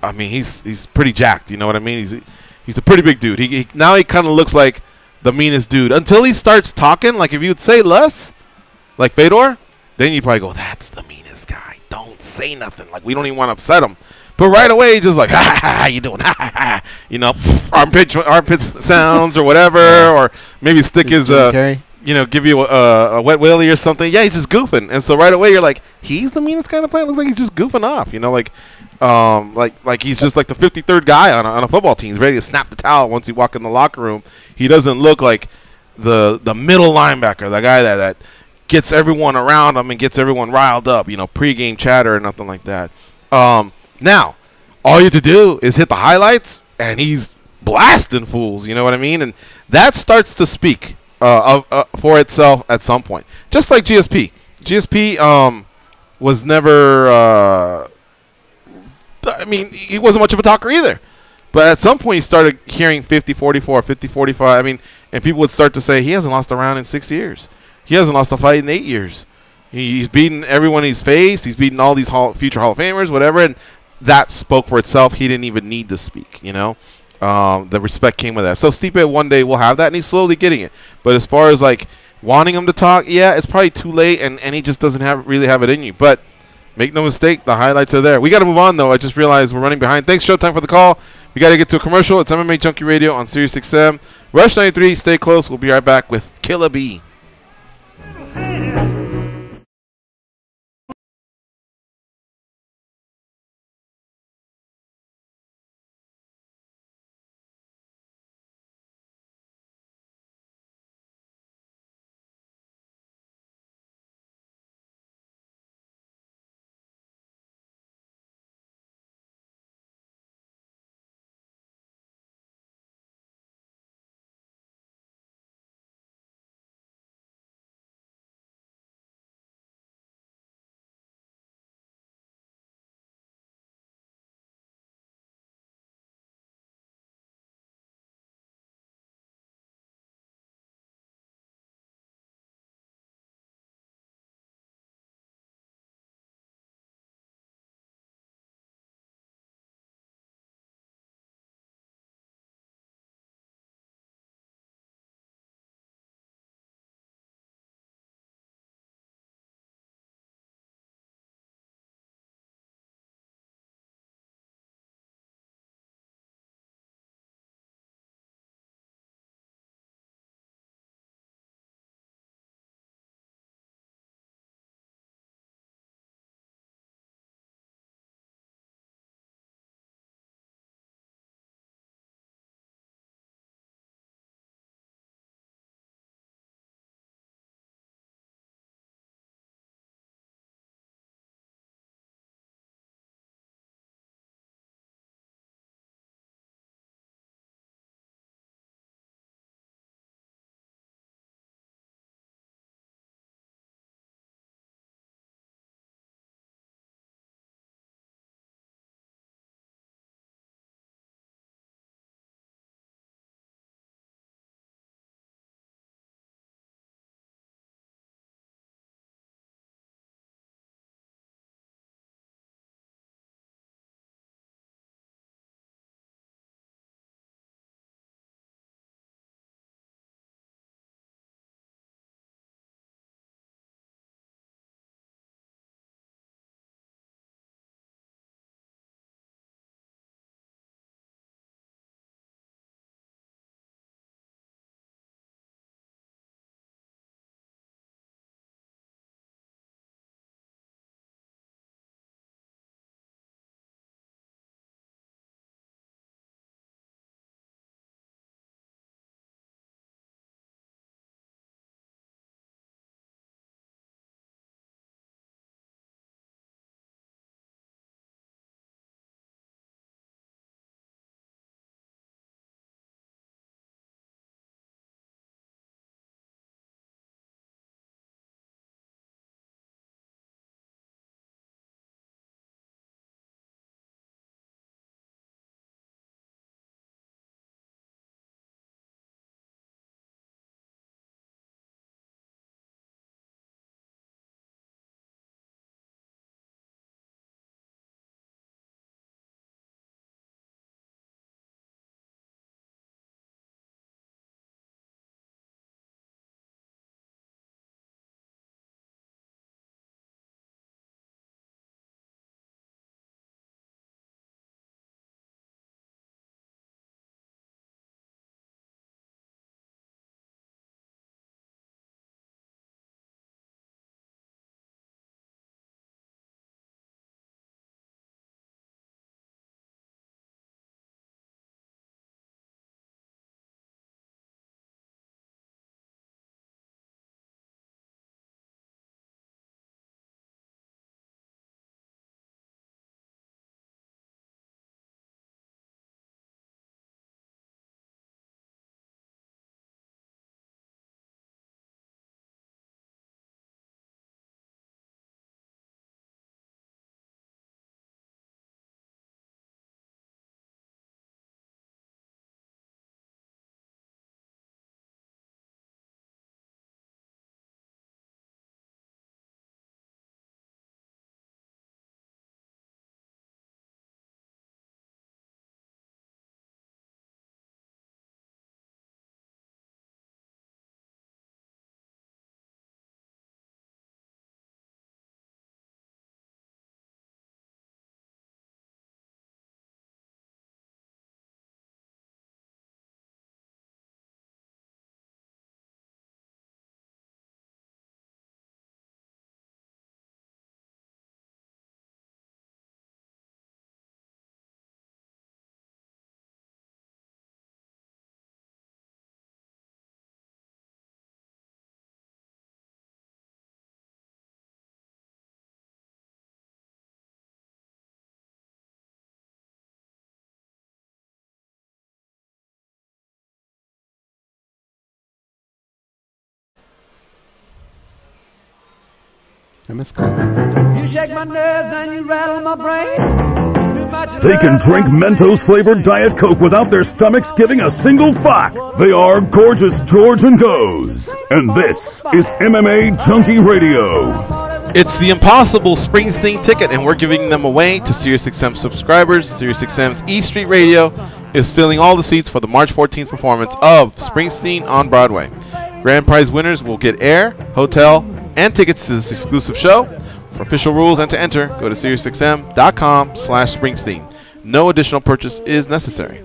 I mean, he's pretty jacked. You know what I mean? He's a pretty big dude. He now he kind of looks like the meanest dude until he starts talking. Like if you would say less, like Fedor, then you probably go, that's the meanest guy. Don't say nothing. Like we don't even want to upset him. But right away, just like, ha, ha, ha, how you doing? Ha, ha, ha. Armpit sounds or whatever, or maybe stick his, give you a wet willy or something. Yeah, he's just goofing. And so right away, you're like, he's the meanest kind of player? Looks like he's just goofing off, like he's just like the 53rd guy on a football team. He's ready to snap the towel once he walk in the locker room. He doesn't look like the middle linebacker, the guy that gets everyone around him and gets everyone riled up, pregame chatter or nothing like that. Now, all you have to do is hit the highlights, and he's blasting fools. You know what I mean? And that starts to speak for itself at some point. Just like GSP. GSP was never. He wasn't much of a talker either. But at some point, he started hearing 50-44, 50-45. I mean, and people would start to say he hasn't lost a round in 6 years. He hasn't lost a fight in 8 years. He's beaten everyone he's faced. He's beaten all these future Hall of Famers, whatever, and that spoke for itself. He didn't even need to speak, The respect came with that. So Stipe one day will have that, and he's slowly getting it. But as far as, like, wanting him to talk, yeah, it's probably too late, and he just doesn't really have it in you. But make no mistake, the highlights are there. We got to move on, though. I just realized we're running behind. Thanks, Showtime, for the call. We got to get to a commercial. It's MMA Junkie Radio on Sirius XM. Rush 93, stay close. We'll be right back with Killer B. I miss Colin. You shake my nerves and you rattle my brain. They can drink Mentos-flavored Diet Coke without their stomachs giving a single fuck. They are Gorgeous George and Goes. And this is MMA Junkie Radio. It's the Impossible Springsteen ticket, and we're giving them away to SiriusXM subscribers. SiriusXM's E Street Radio is filling all the seats for the March 14th performance of Springsteen on Broadway. Grand prize winners will get air, hotel, and tickets to this exclusive show. For official rules and to enter, go to SiriusXM.com/Springsteen. No additional purchase is necessary.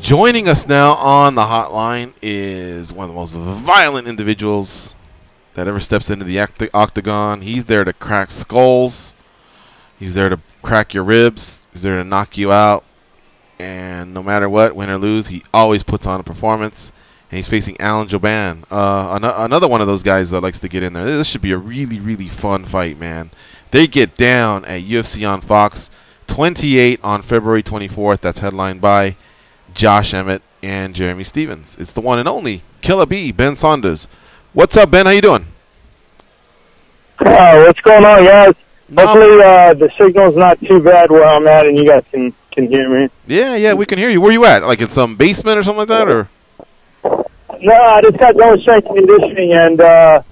Joining us now on the hotline is one of the most violent individuals that ever steps into the octagon. He's there to crack skulls. He's there to crack your ribs. He's there to knock you out. And no matter what, win or lose, he always puts on a performance. And he's facing Alan Jouban, another one of those guys that likes to get in there. This should be a really, really fun fight, man. They get down at UFC on Fox 28 on February 24th. That's headlined by Josh Emmett and Jeremy Stevens. It's the one and only Killer B, Ben Saunders. What's up, Ben? How you doing? What's going on, guys? Hopefully the signal's not too bad where I'm at and you guys can hear me. Yeah, we can hear you. Where you at? Like in some basement or something like that, or? No, I just got done with strength and conditioning, and I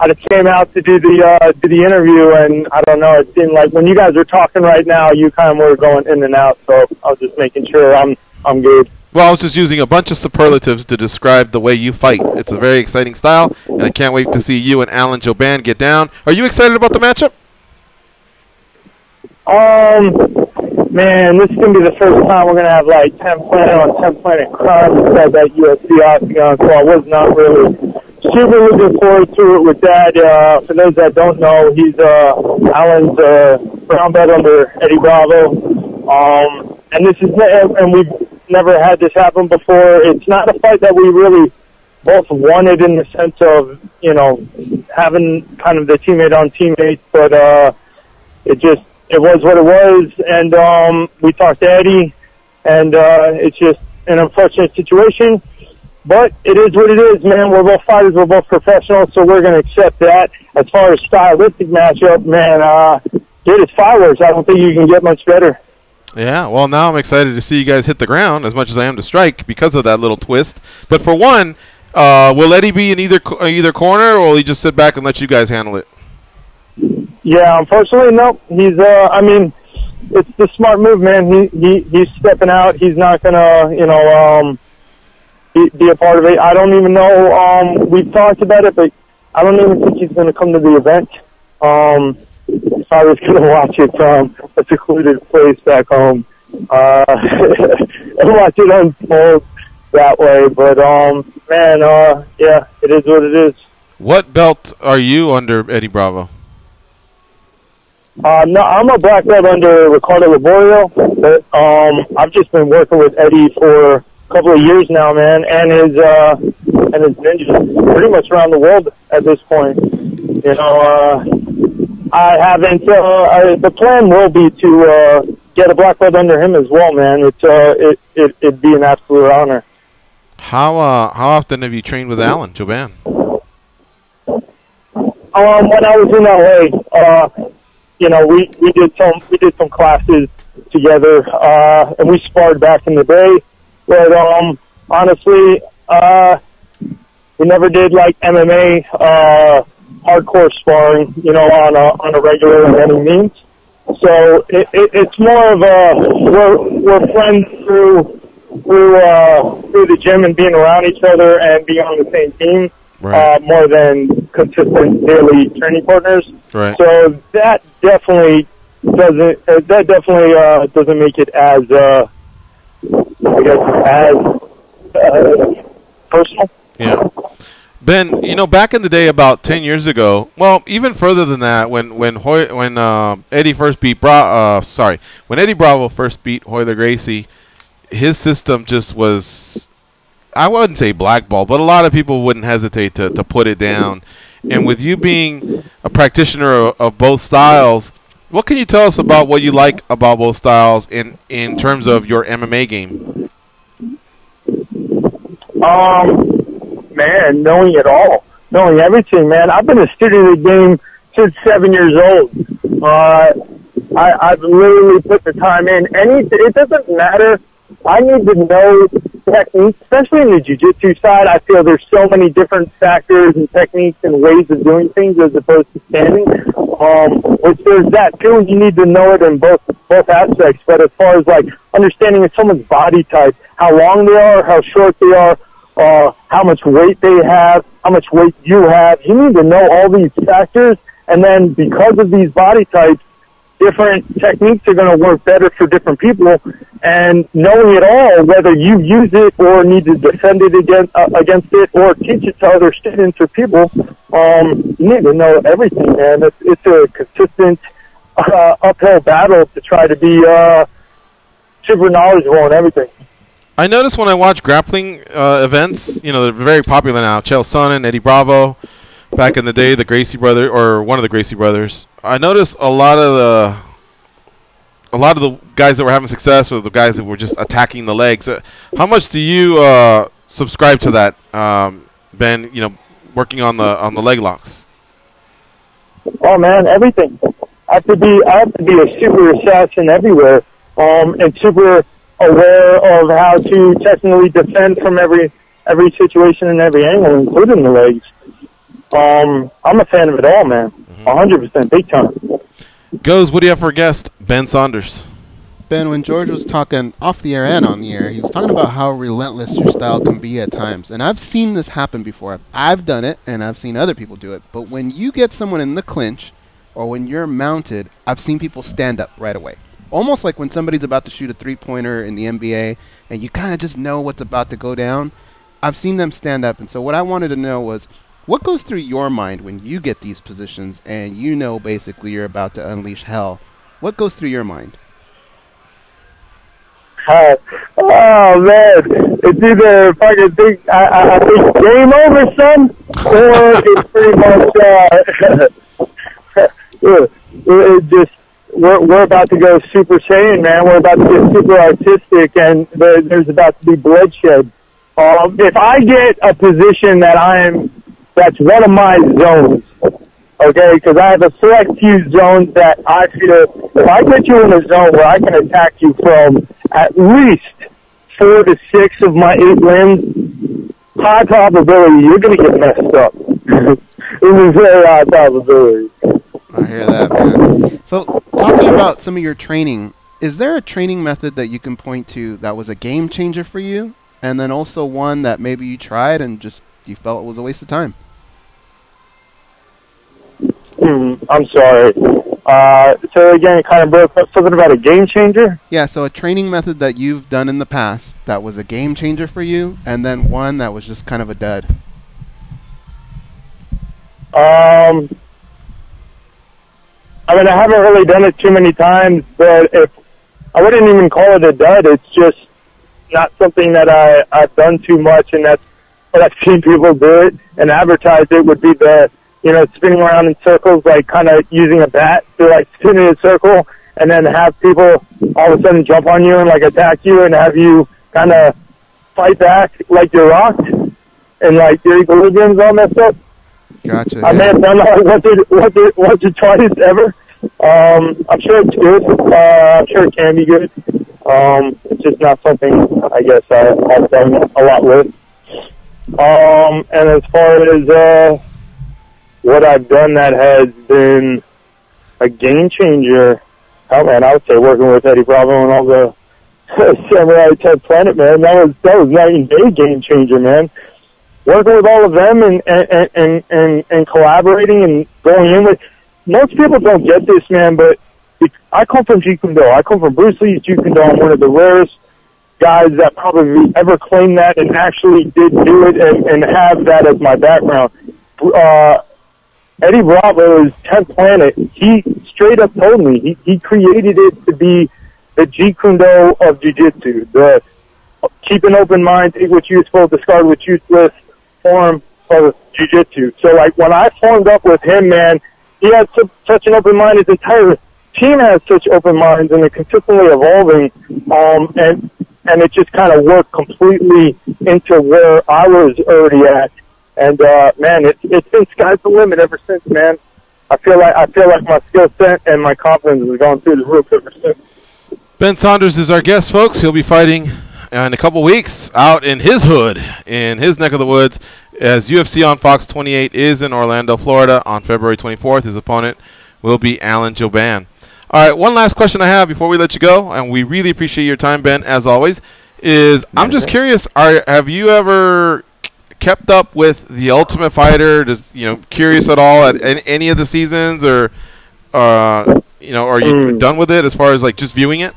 just came out to do the interview, and I don't know, it seemed like when you guys are talking right now, you kind of were going in and out, so I was just making sure I'm good. Well, I was just using a bunch of superlatives to describe the way you fight. It's a very exciting style, and I can't wait to see you and Alan Jouban get down. Are you excited about the matchup? Man, this is going to be the first time we're going to have like 10 Planet on 10 Planet Crime inside that UFC octagon, so I was not really super looking forward to it with that. For those that don't know, he's Alan's brown belt under Eddie Bravo. And this is, and we've never had this happen before. It's not a fight that we really both wanted in the sense of, you know, having kind of the teammate on teammate, but it was what it was, and we talked to Eddie, and it's just an unfortunate situation, but it is what it is, man. We're both fighters, we're both professionals, so we're going to accept that. As far as stylistic matchup, man, it is fireworks. I don't think you can get much better. Yeah, well, now I'm excited to see you guys hit the ground as much as I am to strike because of that little twist. But for one, will Eddie be in either corner, or will he just sit back and let you guys handle it? Yeah, unfortunately, no. He's, I mean, it's the smart move, man. He's stepping out. He's not gonna, you know, be a part of it. I don't even know. We've talked about it, but I don't even think he's gonna come to the event. If I was gonna watch it from a secluded place back home, and watch it unfold that way. But man, yeah, it is what it is. What belt are you under Eddie Bravo? No, I'm a black belt under Ricardo Laborio, but I've just been working with Eddie for a couple of years now, man, and his ninjas pretty much around the world at this point. You know, I haven't. The plan will be to get a black belt under him as well, man. It'd be an absolute honor. How often have you trained with Alan Jouban? When I was in LA, you know, we did some classes together, and we sparred back in the day. But honestly, we never did like MMA hardcore sparring, you know, on a regular in any means. So it's more of a we're friends through the gym and being around each other and being on the same team. Right. More than consistent daily training partners. Right. So that definitely doesn't make it as personal. Yeah. Ben, you know, back in the day, about 10 years ago, well, even further than that, when Eddie first beat when Eddie Bravo first beat Hoyler Gracie, his system just was, I wouldn't say blackball, but a lot of people wouldn't hesitate to put it down. And with you being a practitioner of both styles, what can you tell us about what you like about both styles in terms of your MMA game? Man, knowing it all. knowing everything, man. I've been a student of the game since 7 years old. I've literally put the time in. It doesn't matter. I need to know techniques, especially in the jiu-jitsu side. I feel there's so many different factors and techniques and ways of doing things as opposed to standing. Which there's that too. You need to know it in both aspects. But as far as like understanding someone's body type, how long they are, how short they are, how much weight they have, how much weight you have, you need to know all these factors. And then because of these body types, different techniques are going to work better for different people, and knowing it all, whether you use it or need to defend it against it or teach it to other students or people, you need to know everything, man. It's a consistent uphill battle to try to be super knowledgeable on everything. I notice when I watch grappling events, you know, they're very popular now. Chael Sonnen, Eddie Bravo. Back in the day, the Gracie brother, or one of the Gracie brothers, I noticed a lot of the guys that were having success, or the guys that were just attacking the legs. How much do you subscribe to that, Ben? You know, working on the leg locks. Oh man, everything. I have to be a super assassin everywhere, and super aware of how to technically defend from every situation and every angle, including the legs. I'm a fan of it all, man. 100%, big time. Goes, what do you have for a guest? Ben Saunders. Ben, when George was talking off the air and on the air, he was talking about how relentless your style can be at times. And I've seen this happen before. I've done it, and I've seen other people do it. But when you get someone in the clinch, or when you're mounted, I've seen people stand up right away. Almost like when somebody's about to shoot a three-pointer in the NBA, and you kind of just know what's about to go down. I've seen them stand up. And so what I wanted to know was, what goes through your mind when you get these positions and you know basically you're about to unleash hell? What goes through your mind? Oh man, it's either fucking think I think game over, son, or it's pretty much it just we're about to go Super Saiyan, man. We're about to get super artistic, and there's about to be bloodshed. If I get a position that's one of my zones, okay? Because I have a select few zones that I feel, if I get you in a zone where I can attack you from at least 4 to 6 of my 8 limbs, high probability you're going to get messed up. It's a very high probability. I hear that, man. So, talking about some of your training, is there a training method that you can point to that was a game changer for you? And then also one that maybe you tried and just you felt it was a waste of time? I'm sorry. So again, it kind of broke up. Something about a game changer? Yeah, so a training method that you've done in the past that was a game changer for you, and then one that was just kind of a dud. I mean, I haven't really done it too many times, but I wouldn't even call it a dud. It's just not something that I've done too much, and that's what I've seen people do it and advertise it would be the, you know, spinning around in circles, like kind of using a bat to like spin in a circle and then have people all of a sudden jump on you and like attack you and have you kind of fight back like you're rocked and like your equilibrium's all messed up. Gotcha. I may have done that once or twice ever. I'm sure it's good. I'm sure it can be good. It's just not something I guess I've done a lot with. And as far as what I've done that has been a game changer, oh man, I would say working with Eddie Bravo and all the Samurai 10 Planet, man, that was night and day game changer, man. Working with all of them and collaborating and going in with, most people don't get this, man, but I come from Jeet Kune Do. I come from Bruce Lee's Jeet Kune Do. I'm one of the rarest guys that probably ever claimed that and actually did do it and have that as my background. Eddie Bravo's 10th Planet, he straight up told me he created it to be the Jeet Kune Do of Jiu-Jitsu. The keep an open mind, take what's useful, discard what's useless form of Jiu-Jitsu. So, like, when I formed up with him, man, he had such an open mind. His entire team has such open minds, and they're consistently evolving. And it just kind of worked completely into where I was already at. And man, it's been sky's the limit ever since, man. I feel like my skill set and my confidence has gone through the roof ever since. Ben Saunders is our guest, folks. He'll be fighting in a couple weeks out in his hood, in his neck of the woods, as UFC on Fox 28 is in Orlando, Florida on February 24th. His opponent will be Alan Jouban. All right, one last question I have before we let you go, and we really appreciate your time, Ben, as always, is I'm just curious, have you ever kept up with The Ultimate Fighter? Just, curious at all at any of the seasons, or are you done with it as far as like just viewing it?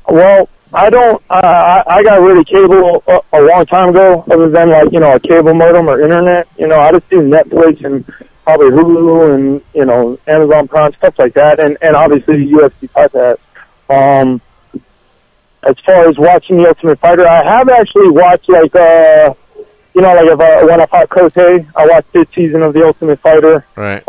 Well, I don't. I got rid of cable a long time ago. Other than a cable modem or internet. I just do Netflix and probably Hulu and Amazon Prime, stuff like that, and obviously the UFC Fight Pass. As far as watching The Ultimate Fighter, I have actually watched when I fought Kote, I watched this season of The Ultimate Fighter. Right.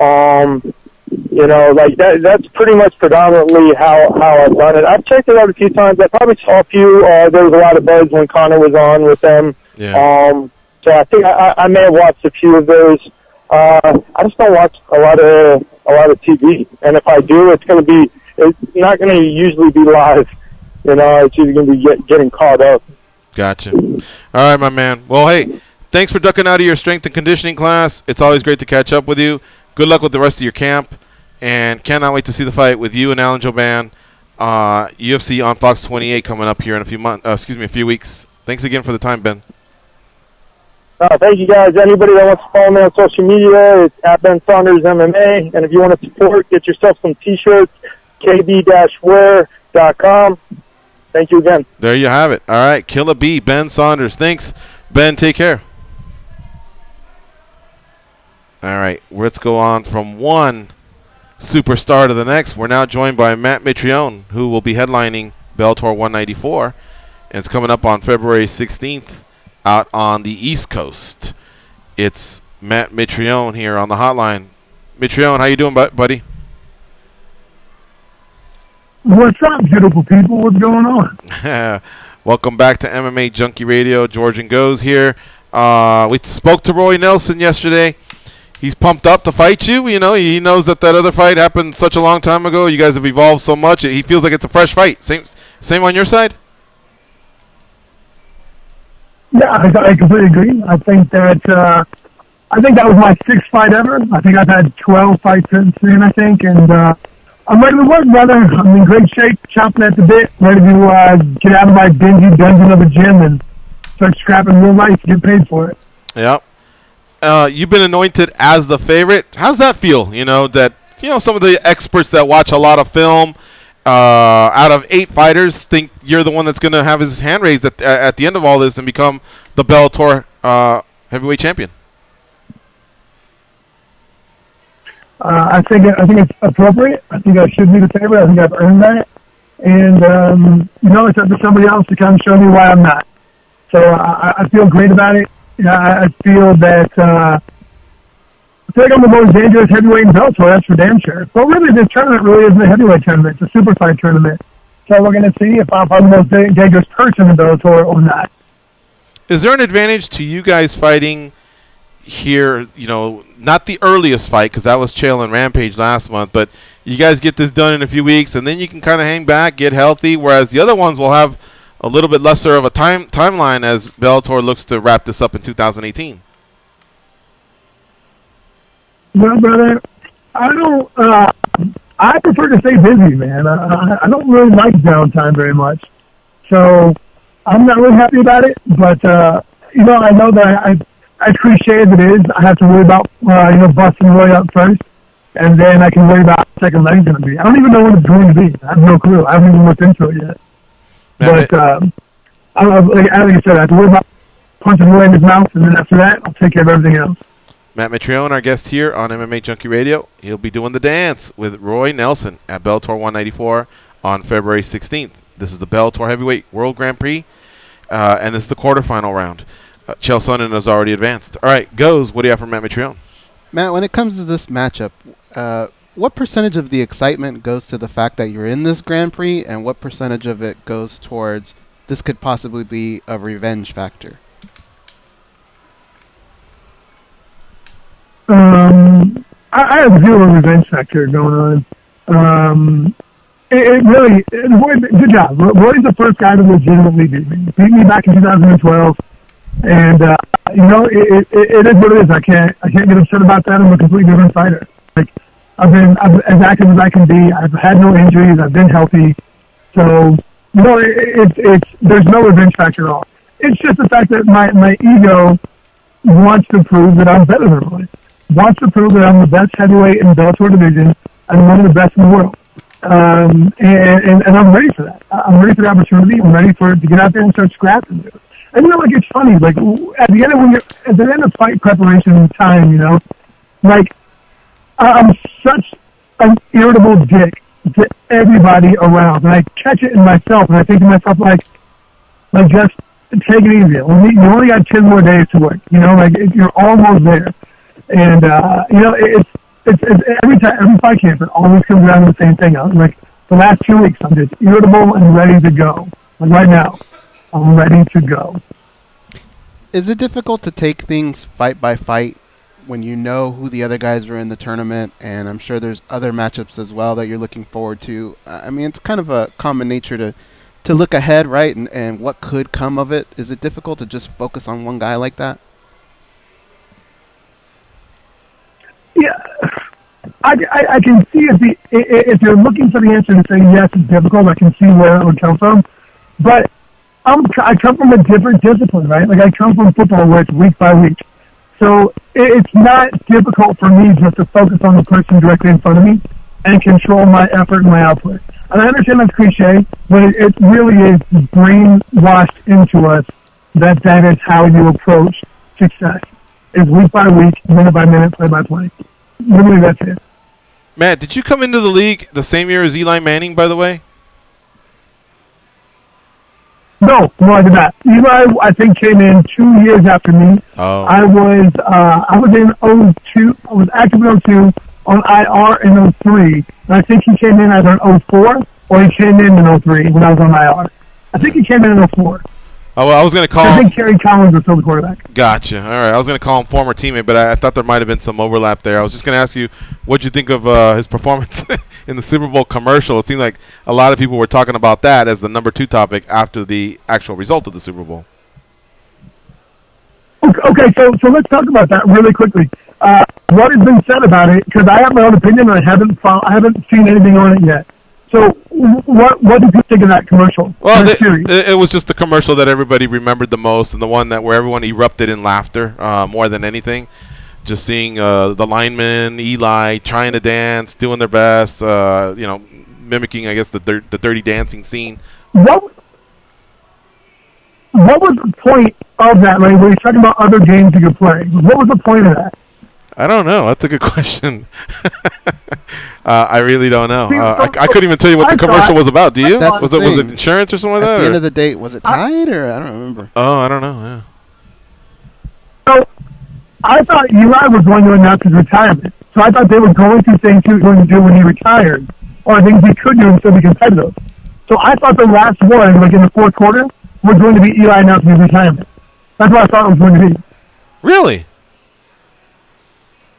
That's pretty much predominantly how I've done it. I've checked it out a few times. I probably saw a few. There was a lot of buzz when Connor was on with them. Yeah. So I think I may have watched a few of those. I just don't watch a lot of TV, and if I do, it's not going to usually be live. It's either going to be getting caught up. Gotcha. All right, my man. Well, hey, thanks for ducking out of your strength and conditioning class. It's always great to catch up with you. Good luck with the rest of your camp, and cannot wait to see the fight with you and Alan Jouban. UFC on Fox 28 coming up here in a few weeks. Thanks again for the time, Ben. Thank you, guys. Anybody that wants to follow me on social media, it's at Ben Saunders MMA. And if you want to support, get yourself some T-shirts, kb-wear.com. Thank you again. There you have it. All right, Killer B, Ben Saunders. Thanks, Ben. Take care. All right, let's go on from one superstar to the next. We're now joined by Matt Mitrione, who will be headlining Bellator 194. And it's coming up on February 16th out on the East Coast. It's Matt Mitrione here on the hotline. Mitrione, how you doing, buddy? What's up, beautiful people? What's going on? Welcome back to MMA Junkie Radio. George and Goes here. We spoke to Roy Nelson yesterday. He's pumped up to fight you. He knows that other fight happened such a long time ago. You guys have evolved so much. He feels like it's a fresh fight. Same on your side? Yeah, I completely agree. I think that was my sixth fight ever. I think I've had 12 fights since then, I think, and I'm ready to work, brother. I'm in great shape, chopping at the bit, ready to get out of my dingy dungeon of a gym and start scrapping real life, get paid for it. Yep. You've been anointed as the favorite. How's that feel? Some of the experts that watch a lot of film, out of 8 fighters, think you're the one that's going to have his hand raised at the end of all this and become the Bellator heavyweight champion. I think it's appropriate. I think I should be the favorite. I think I've earned that. And, it's up to somebody else to kind of show me why I'm not. So I feel great about it. I feel that I feel like I'm the most dangerous heavyweight in Bellator, that's for damn sure. But really, this tournament really isn't a heavyweight tournament. It's a super fight tournament. So we're going to see if I'm the most dangerous person in Bellator or not. Is there an advantage to you guys fighting here, not the earliest fight, because that was Chael and Rampage last month, but you guys get this done in a few weeks, and then you can kind of hang back, get healthy, whereas the other ones will have a little bit lesser of a timeline as Bellator looks to wrap this up in 2018? Well, brother, I prefer to stay busy, man. I don't really like downtime very much. So I'm not really happy about it, but, I know that as cliche as it is, I have to worry about, busting Roy up first, and then I can worry about what the second leg's going to be. I don't even know what it's going to be. I have no clue. I haven't even looked into it yet. But, like I said, I have to worry about punching Roy in his mouth, and then after that, I'll take care of everything else. Matt Mitrione, our guest here on MMA Junkie Radio. He'll be doing the dance with Roy Nelson at Bellator 194 on February 16th. This is the Bellator Heavyweight World Grand Prix, and this is the quarterfinal round. Chael Sonnen has already advanced. All right, Goes, what do you have for Matt Mitrione? Matt, when it comes to this matchup, what percentage of the excitement goes to the fact that you're in this Grand Prix, and what percentage of it goes towards this could possibly be a revenge factor? I have zero revenge factor going on. It really, good job. Roy's the first guy to legitimately beat me. Beat me back in 2012. And, it is what it is. I can't get upset about that. I'm a completely different fighter. Like, I've been as active as I can be. I've had no injuries. I've been healthy. So, there's no revenge factor at all. It's just the fact that my ego wants to prove that I'm better than Roy. Wants to prove that I'm the best heavyweight in the Bellator division and one of the best in the world. And I'm ready for that. I'm ready for the opportunity. I'm ready to get out there and start scrapping. And it's funny. Like at the end of fight preparation time, like I'm such an irritable dick to everybody around, and I catch it in myself, and I think to myself like just take it easy. You only got 10 more days to work. You're almost there, and it's every fight camp, it always comes down to the same thing. Like the last 2 weeks, I'm just irritable and ready to go. Like right now, I'm ready to go. Is it difficult to take things fight by fight when you know who the other guys are in the tournament, and I'm sure there's other matchups as well that you're looking forward to? I mean, it's kind of a common nature to look ahead, right, and what could come of it. Is it difficult to just focus on one guy like that? Yeah, I can see if you're looking for the answer to say yes, it's difficult. I can see where it would come from, but I come from a different discipline, right? Like I come from football where it's week by week, so it's not difficult for me just to focus on the person directly in front of me and control my effort and my output. And I understand that's cliche, but it really is brainwashed into us that is how you approach success. Is week by week, minute by minute, play by play. Literally, that's it. Matt, did you come into the league the same year as Eli Manning, by the way? No, I did not. Eli, I think, came in 2 years after me. Oh. I was in 02. I was active in 02, on IR in 03. And I think he came in either in 04 or he came in 03 when I was on IR. I think he came in 04. Oh, well, I was going to call I think Kerry Collins was still the quarterback. Gotcha. All right. I was going to call him former teammate, but I thought there might have been some overlap there. I was just going to ask you, what'd you think of his performance in the Super Bowl commercial? It seemed like a lot of people were talking about that as the number 2 topic after the actual result of the Super Bowl. Okay, so let's talk about that really quickly. What has been said about it? Because I have my own opinion, and I haven't seen anything on it yet. So, what did you think of that commercial? Well, it was just the commercial that everybody remembered the most, and the one that where everyone erupted in laughter more than anything. Just seeing the linemen, Eli, trying to dance, doing their best, mimicking, I guess, the dirty dancing scene. What was the point of that? Like, when you're talking about other games you could play, what was the point of that? I don't know. That's a good question. I really don't know. I couldn't even tell you what the commercial was about. Do you? Was it insurance or something like that? At the end of the day, was it tied or I don't remember. Oh, I don't know. Yeah. So I thought Eli was going to announce his retirement. So I thought they were going to things he was going to do when he retired, or things he could do and still be competitive. So I thought the last one, like in the fourth quarter, was going to be Eli announcing his retirement. That's what I thought it was going to be. Really?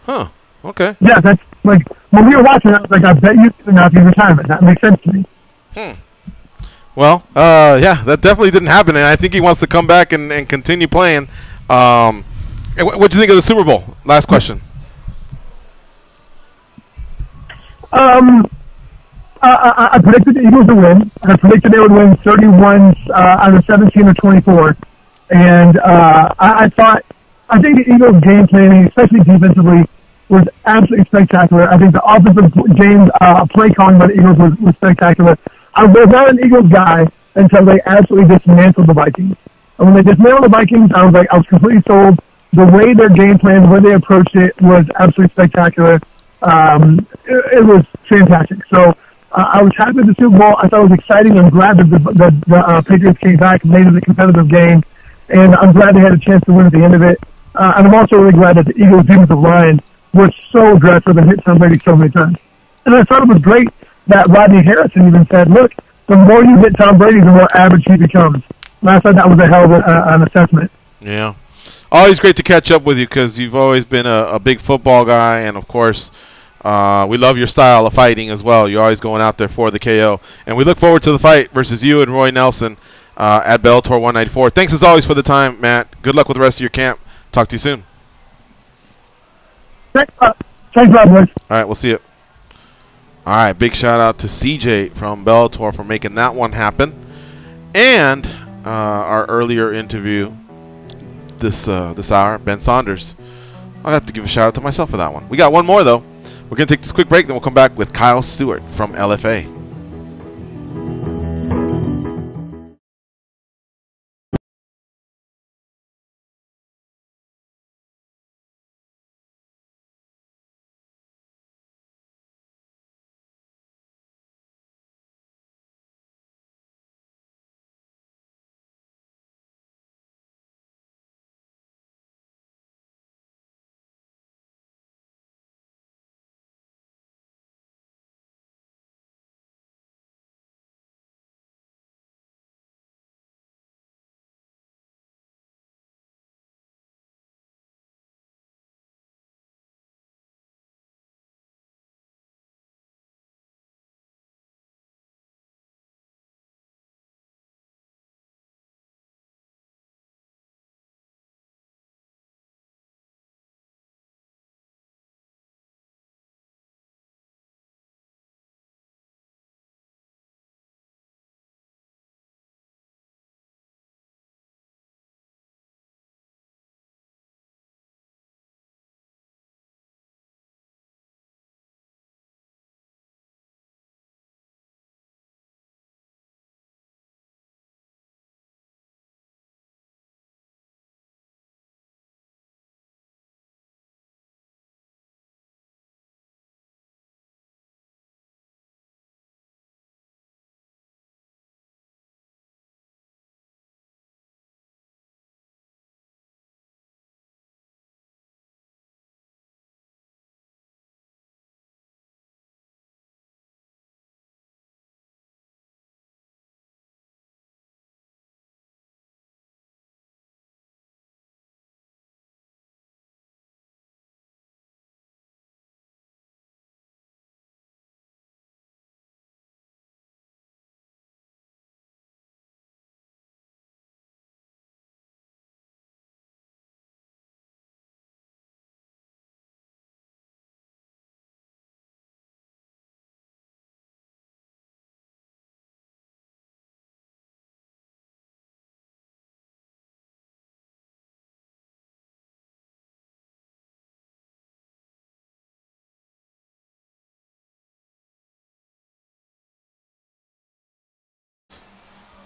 Huh. Okay. Yeah, that's like when we were watching. I was like, I bet you announce his retirement. That makes sense to me. Well, yeah, that definitely didn't happen, and I think he wants to come back and continue playing. What do you think of the Super Bowl? Last question. I predicted the Eagles to win. I predicted they would win 31 out of 17 or 24. And I think the Eagles' game planning, especially defensively, was absolutely spectacular. I think the offensive game play calling by the Eagles was spectacular. I was not an Eagles guy until they absolutely dismantled the Vikings. And when they dismantled the Vikings, I was completely sold. The way their game plan, the way they approached it was absolutely spectacular. It was fantastic. So I was happy with the Super Bowl. I thought it was exciting. I'm glad that the Patriots came back and made it a competitive game. And I'm glad they had a chance to win at the end of it. And I'm also really glad that the Eagles' defensive line was so aggressive and hit Tom Brady so many times. And I thought it was great that Rodney Harrison even said, look, the more you hit Tom Brady, the more average he becomes. And I thought that was a hell of an assessment. Yeah. Always great to catch up with you because you've always been a big football guy, and of course, we love your style of fighting as well. You're always going out there for the KO, and we look forward to the fight versus you and Roy Nelson at Bellator 194. Thanks as always for the time, Matt. Good luck with the rest of your camp. Talk to you soon. Thanks a lot, boys. All right, we'll see you. All right, big shout out to CJ from Bellator for making that one happen, and our earlier interview this hour, Ben Saunders. I'll have to give a shout out to myself for that one. We got one more though. We're gonna take this quick break, then we'll come back with Kyle Stewart from LFA.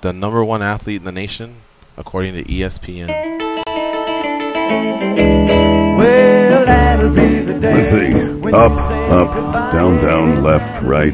The #1 athlete in the nation, according to ESPN. Well, that'll be the day. Let's see. Up, up, down, down, left, right,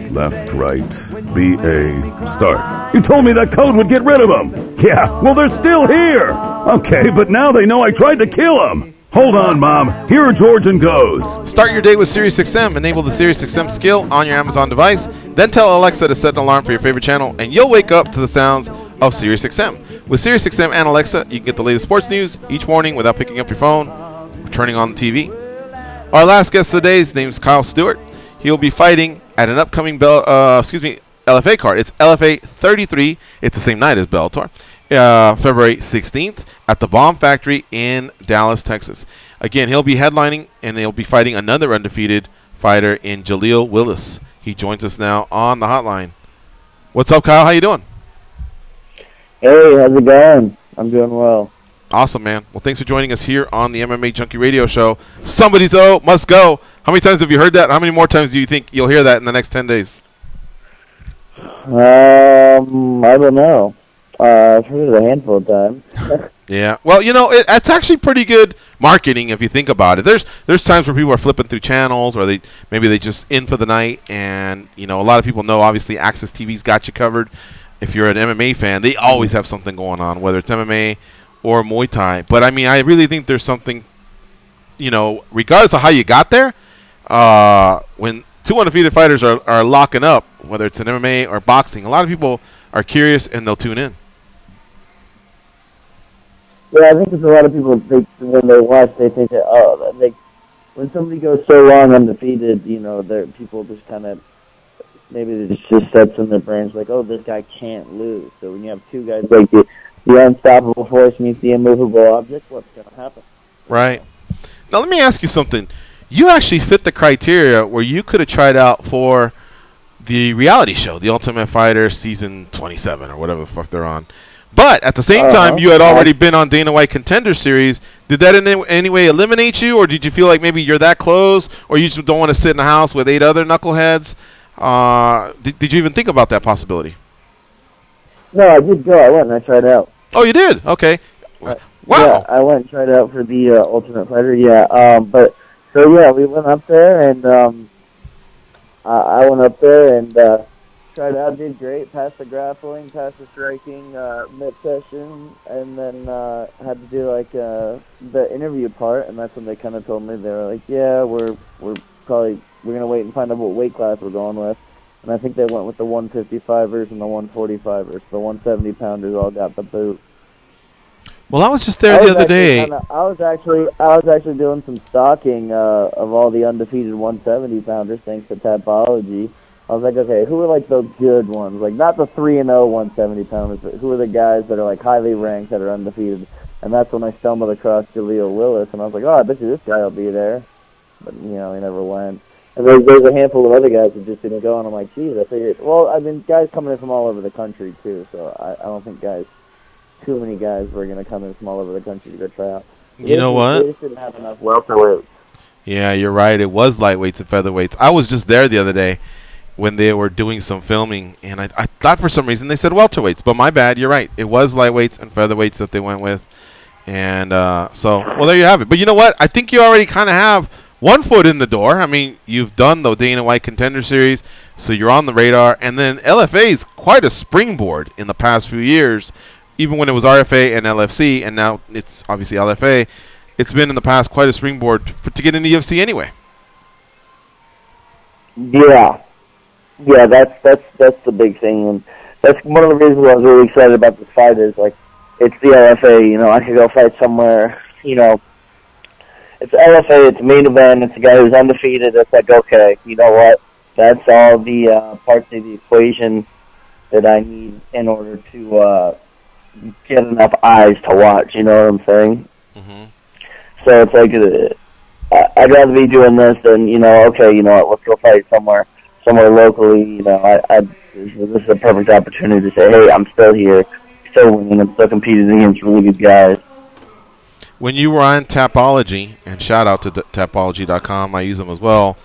B-A, start. You told me that code would get rid of them. Yeah, well, they're still here. Okay, but now they know I tried to kill them. Hold on, Mom. Here are George and Goes. Start your day with SiriusXM. Enable the SiriusXM skill on your Amazon device. Then tell Alexa to set an alarm for your favorite channel, and you'll wake up to the sounds of SiriusXM. With SiriusXM and Alexa, you can get the latest sports news each morning without picking up your phone or turning on the TV. Our last guest of the day, his name is Kyle Stewart. He'll be fighting at an upcoming LFA card. It's LFA 33. It's the same night as Bellator. February 16th at the Bomb Factory in Dallas, Texas. Again, he'll be headlining, and he'll be fighting another undefeated fighter in Jaleel Willis. He joins us now on the hotline. What's up, Kyle? How you doing? Hey, how's it going? I'm doing well. Awesome, man. Well, thanks for joining us here on the MMA Junkie Radio Show. Somebody's must go. How many times have you heard that? How many more times do you think you'll hear that in the next 10 days? I don't know. I've heard it a handful of times. Yeah. Well, you know, it's actually pretty good marketing if you think about it. There's times where people are flipping through channels, or maybe they just in for the night, and you know, a lot of people know obviously Access TV's got you covered. If you're an MMA fan, they always have something going on, whether it's MMA or Muay Thai. But I mean, I really think there's something, you know, regardless of how you got there, when two undefeated fighters are locking up, whether it's in MMA or boxing, a lot of people are curious and they'll tune in. Yeah, I think it's a lot of people think when they watch, they think that when somebody goes so long undefeated, people just kind of maybe it just sets in their brains like, oh, this guy can't lose. So when you have two guys like the unstoppable force meets the immovable object, what's going to happen? Right. Now let me ask you something. You actually fit the criteria where you could have tried out for the reality show, The Ultimate Fighter season 27 or whatever the fuck they're on. But at the same time, you had already been on Dana White Contender Series. Did that in any way eliminate you, or did you feel like maybe you're that close, or you just don't want to sit in a house with 8 other knuckleheads? Did you even think about that possibility? No, I did go. I went and I tried out. Oh, you did? Okay. Wow. Yeah, I went and tried out for the Ultimate Fighter. Yeah. We went up there, and I went up there and tried out. Did great. Passed the grappling, passed the striking mid-session, and then had to do the interview part. And that's when they kind of told me, they were like, "Yeah, we're gonna wait and find out what weight class we're going with." And I think they went with the 155ers and the 145ers. The 170-pounders all got the boot. Well, I was just there the other day. I was actually doing some stalking of all the undefeated 170-pounders thanks to Tapology. I was like, okay, who are like the good ones? Like not the 3-0 170-pounders, but who are the guys that are like highly ranked that are undefeated? And that's when I stumbled across Jaleel Willis, and I was like, oh, I bet you this guy will be there. But he never went. And there's a handful of other guys that just didn't go, and I'm like, geez, I figured. Well, I mean, guys coming in from all over the country too, so I don't think too many guys were going to come in from all over the country to go try out. You know what? They just didn't have enough welterweights. Yeah, you're right. It was lightweights and featherweights. I was just there the other day when they were doing some filming, and I thought for some reason they said welterweights, but my bad. You're right. It was lightweights and featherweights that they went with, and well, there you have it. But you know what? I think you already kind of have one foot in the door. I mean, you've done the Dana White Contender Series, so you're on the radar, and then LFA is quite a springboard in the past few years. Even when it was RFA and LFC, and now it's obviously LFA, it's been in the past quite a springboard to get in the UFC anyway. Yeah, that's the big thing, and that's one of the reasons I was really excited about this fight. Is like it's the LFA. I could go fight somewhere. It's LFA. It's main event. It's a guy who's undefeated. It's like, okay, you know what? That's all the parts of the equation that I need in order to get enough eyes to watch, you know what I'm saying? Mm-hmm. So it's like, I'd rather be doing this than, okay, you know what, let's go fight somewhere locally, this is a perfect opportunity to say, hey, I'm still here, still winning, I'm still competing against really good guys. When you were on Tapology, and shout out to Tapology.com, I use them as well,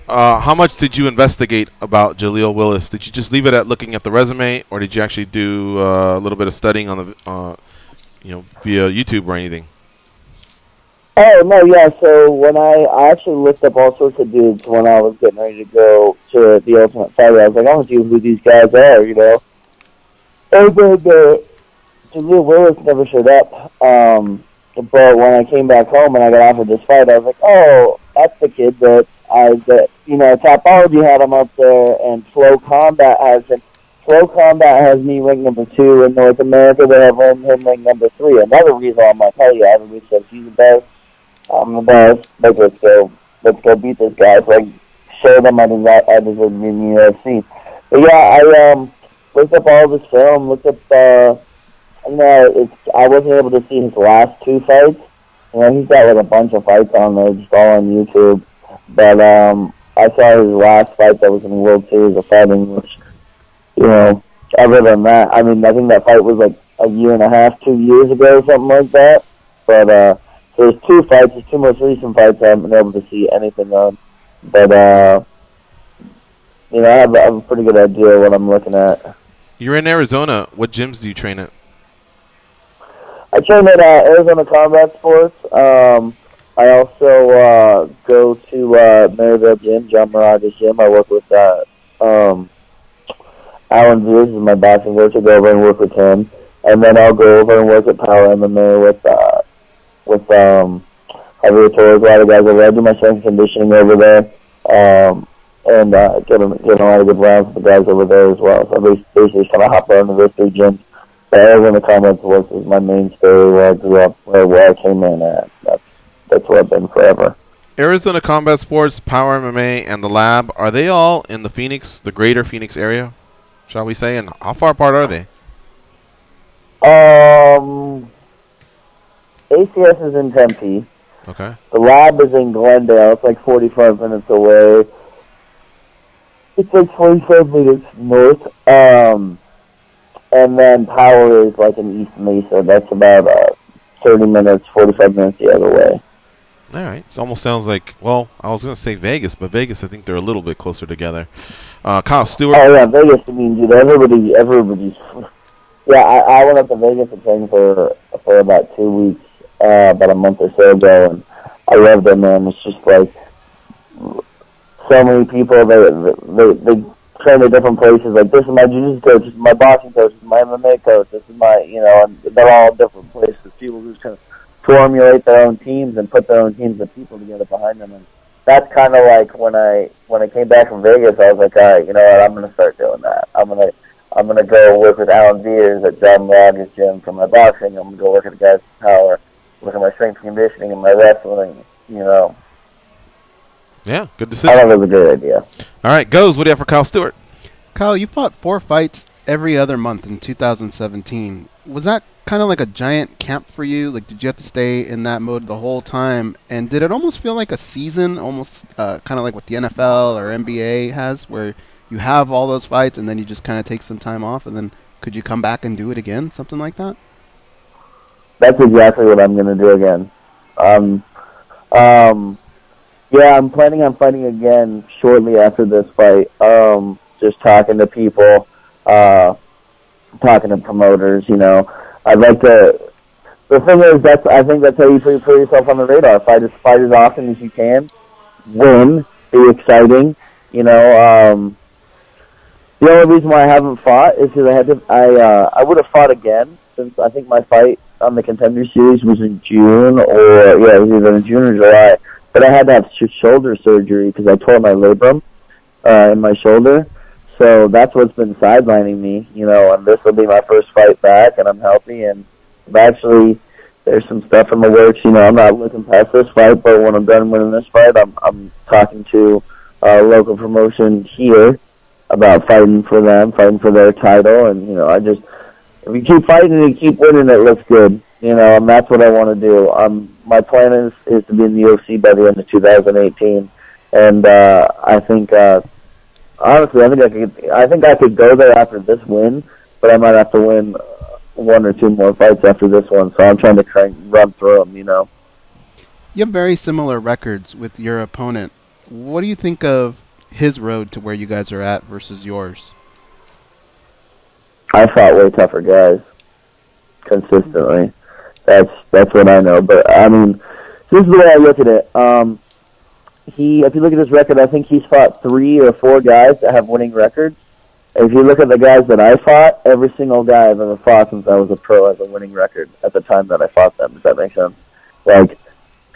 how much did you investigate about Jaleel Willis? Did you just leave it at looking at the resume, or did you actually do a little bit of studying on the, via YouTube or anything? Oh no, yeah. So when I actually looked up all sorts of dudes when I was getting ready to go to the Ultimate Fighter, I was like, I want to see who these guys are, And then Jaleel Willis never showed up. But when I came back home and I got offered this fight, I was like, oh, that's the kid that Tapology had him up there, and Flow Combat has him. Flow Combat has me ranked number 2 in North America. They have him ranked number 3. Another reason I'm like, hell yeah, everybody says he's the best. I'm the best. Like, let's go beat this guy. So I show them I deserve to be in the UFC. But yeah, I looked up all this film. Looked up. I wasn't able to see his last 2 fights. He's got like a bunch of fights on there, just all on YouTube. But I saw his last fight that was in the World Series of Fighting, which, other than that, I mean, I think that fight was like a year and a half, 2 years ago, something like that. But there's 2 fights, his 2 most recent fights I haven't been able to see anything on. But, I have a pretty good idea what I'm looking at. You're in Arizona. What gyms do you train at? I train at Arizona Combat Sports. I also go to Maryville Gym, John Moraga's gym. I work with Alan Zeus is my boxing coach. I go over and work with him. And then I'll go over and work at Power MMA with Javier Torres, a lot of guys over there. I do my strength and conditioning over there. And get a lot of good rounds with the guys over there as well. So I basically kind of hop around to those 3 gyms Arizona Combat Sports is my mainstay where I grew up, where I came in at. That's where I've been forever. Arizona Combat Sports, Power MMA, and the Lab, are they all in the greater Phoenix area, shall we say? And how far apart are they? ACS is in Tempe. Okay. The Lab is in Glendale. It's like 45 minutes away. It's like 45 minutes north. And then Power is like in East Mesa. That's about 30 minutes, 45 minutes the other way. All right. It almost sounds like, well, I was going to say Vegas, but Vegas, I think they're a little bit closer together. Kyle Stewart. Oh, yeah, Vegas, I mean, dude, everybody's... Yeah, I went up to Vegas and trained for about 2 weeks, about a month or so ago, and I loved it, man. It's just like so many people, they train at different places. Like, this is my jiu-jitsu coach, this is my boxing coach, this is my MMA coach, this is my, and they're all different places. People just kind of formulate their own teams and put their own teams of people together behind them. And that's kind of like when I came back from Vegas, I was like, all right, you know what, I'm going to start doing that. I'm gonna go work with Alan Veers at John Rogers' gym for my boxing. I'm gonna go work at the guys' Power, look at my strength and conditioning and my wrestling. Yeah, good decision. I thought it was a good idea. All right, Goes. What do you have for Kyle Stewart? Kyle, you fought 4 fights every other month in 2017. Was that kind of like a giant camp for you? Like, did you have to stay in that mode the whole time? And did it almost feel like a season, almost kind of like what the NFL or NBA has, where you have all those fights and then you just kind of take some time off, and then could you come back and do it again, something like that? That's exactly what I'm going to do again. Yeah, I'm planning on fighting again shortly after this fight. Just talking to people, talking to promoters, I'd like to... The thing is, I think that's how you put yourself on the radar. Fight as often as you can. Win. Be exciting. The only reason why I haven't fought is because I would have fought again, since I think my fight on the Contender Series was in June, it was either in June or July. But I had to have shoulder surgery because I tore my labrum in my shoulder. So that's what's been sidelining me, and this will be my first fight back, and I'm healthy, and actually there's some stuff in the works. I'm not looking past this fight, but when I'm done winning this fight, I'm talking to a local promotion here about fighting for them, fighting for their title, and if you keep fighting and you keep winning, it looks good, and that's what I want to do. My plan is to be in the UFC by the end of 2018, and I think honestly, I think I could go there after this win, but I might have to win 1 or 2 more fights after this one, so I'm trying to run through them. You have very similar records with your opponent. What do you think of his road to where you guys are at versus yours? I fought way tougher guys consistently. That's what I know. But I mean, this is the way I look at it. If you look at his record, I think he's fought 3 or 4 guys that have winning records. If you look at the guys that I fought, every single guy I've ever fought since I was a pro has a winning record at the time that I fought them. Does that make sense?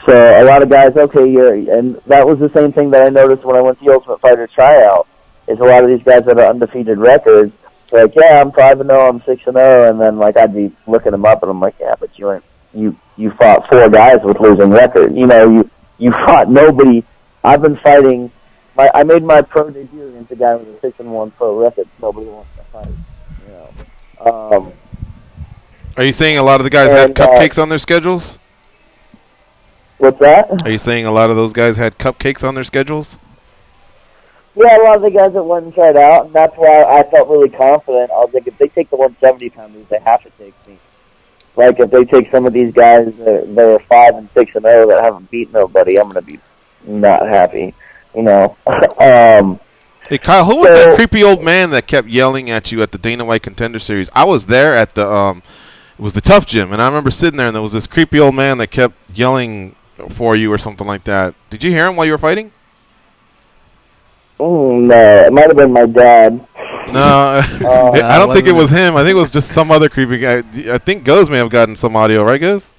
So a lot of guys, and that was the same thing that I noticed when I went to the Ultimate Fighter tryout, is a lot of these guys that are undefeated records, I'm 5-0, I'm 6-0, and then I'd be looking them up, and I'm like, yeah, but you fought 4 guys with losing records. You fought nobody. I've been fighting. I made my pro debut against a guy with a 6-1 pro record. Nobody wants to fight. Are you saying a lot of the guys had cupcakes on their schedules? What's that? Are you saying a lot of those guys had cupcakes on their schedules? Yeah, a lot of the guys that went and tried out, and that's why I felt really confident. I was like, if they take the 170-pounders, they have to take me. If they take some of these guys that are 5 and 6 and 0 that haven't beat nobody, I'm gonna be not happy. Hey Kyle, who was that creepy old man that kept yelling at you at the Dana White Contender Series? I was there at the it was the Tough Gym, and I remember sitting there, and there was this creepy old man that kept yelling for you or something like that. Did you hear him while you were fighting? No, it might have been my dad. No, I don't think it was him. I think it was just some other creepy guy. I think Goes may have gotten some audio, right, Goes?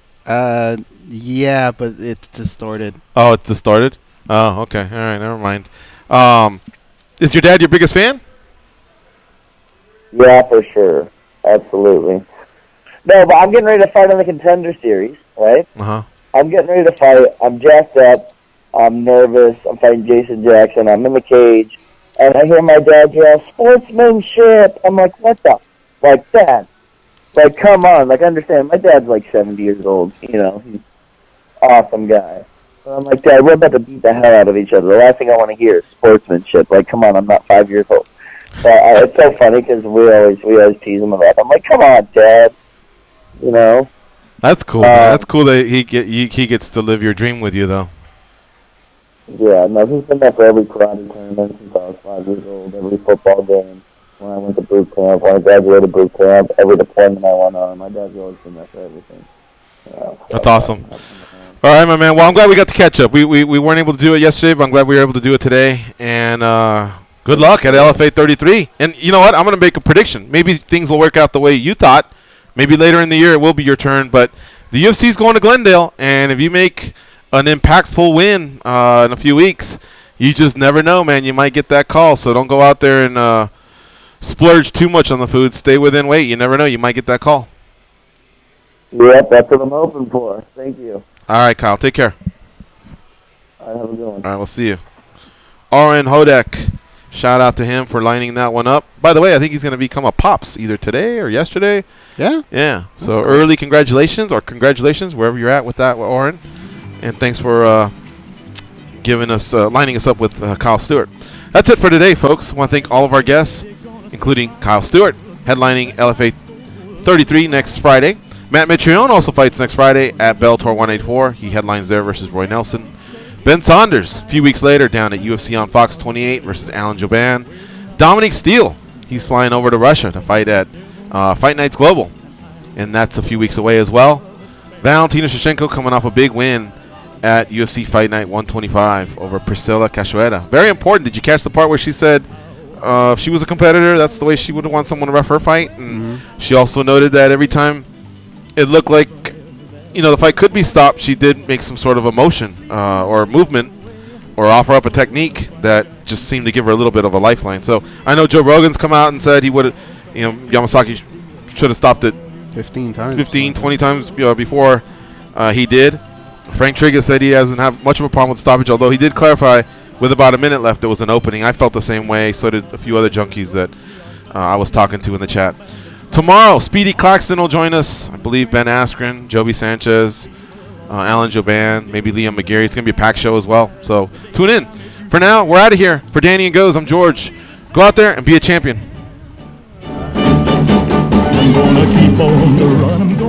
Yeah, but it's distorted. Oh, it's distorted? Oh, okay. All right, never mind. Is your dad your biggest fan? Yeah, for sure. Absolutely. No, but I'm getting ready to fight on the Contender Series, right? Uh-huh. I'm getting ready to fight. I'm jacked up. I'm nervous. I'm fighting Jason Jackson. I'm in the cage. And I hear my dad yell, "Sportsmanship!" I'm like, what the? Like, Dad. Like, come on. Like, I understand. My dad's like 70 years old. You know, he's an awesome guy. But I'm like, Dad, we're about to beat the hell out of each other. The last thing I want to hear is sportsmanship. Like, come on, I'm not 5 years old. So it's so funny because we always tease him about it. I'm like, come on, Dad. You know? That's cool. That's cool that he gets to live your dream with you, though. Yeah, no, he's been there for every karate tournament since I was 5 years old, every football game, when I went to boot camp, when I graduated boot camp, every deployment I went on. My dad's always been there for everything. That's awesome. All right, my man. Well, I'm glad we got to catch up. We weren't able to do it yesterday, but I'm glad we were able to do it today. And good luck at LFA 33. And you know what? I'm going to make a prediction. Maybe things will work out the way you thought. Maybe later in the year it will be your turn. But the UFC is going to Glendale, and if you make an impactful win in a few weeks, you just never know, man. You might get that call. So don't go out there and splurge too much on the food. Stay within weight. You never know. You might get that call. Yep, that's what I'm hoping for. Thank you. All right, Kyle. Take care. All right, have a good one. All right, we'll see you. Oren Hodek. Shout out to him for lining that one up. By the way, I think he's going to become a Pops either today or yesterday. Yeah? Yeah. So early congratulations, or congratulations wherever you're at with that, Oren. And thanks for giving us lining us up with Kyle Stewart. That's it for today, folks. I want to thank all of our guests, including Kyle Stewart, headlining LFA 33 next Friday. Matt Mitrione also fights next Friday at Bellator 184. He headlines there versus Roy Nelson. Ben Saunders, a few weeks later, down at UFC on Fox 28 versus Alan Jouban. Dominique Steele, he's flying over to Russia to fight at Fight Nights Global, and that's a few weeks away as well. Valentina Shevchenko coming off a big win at UFC Fight Night 125 over Priscilla Cachoeira. Very important. Did you catch the part where she said if she was a competitor, that's the way she would want someone to ref her fight? And she also noted that every time it looked like, you know, the fight could be stopped, she did make some sort of a motion or movement or offer up a technique that just seemed to give her a little bit of a lifeline. So I know Joe Rogan's come out and said he would have, you know, Yamasaki should have stopped it 15 times. 15, 20 times before he did. Frank Trigger said he doesn't have much of a problem with stoppage, although he did clarify with about a minute left there was an opening. I felt the same way. So did a few other junkies that I was talking to in the chat. Tomorrow, Speedy Claxton will join us. I believe Ben Askren, Joby Sanchez, Alan Jouban, maybe Liam McGarry. It's going to be a packed show as well. So tune in. For now, we're out of here. For Danny and Goes, I'm George. Go out there and be a champion. I'm gonna keep on the run.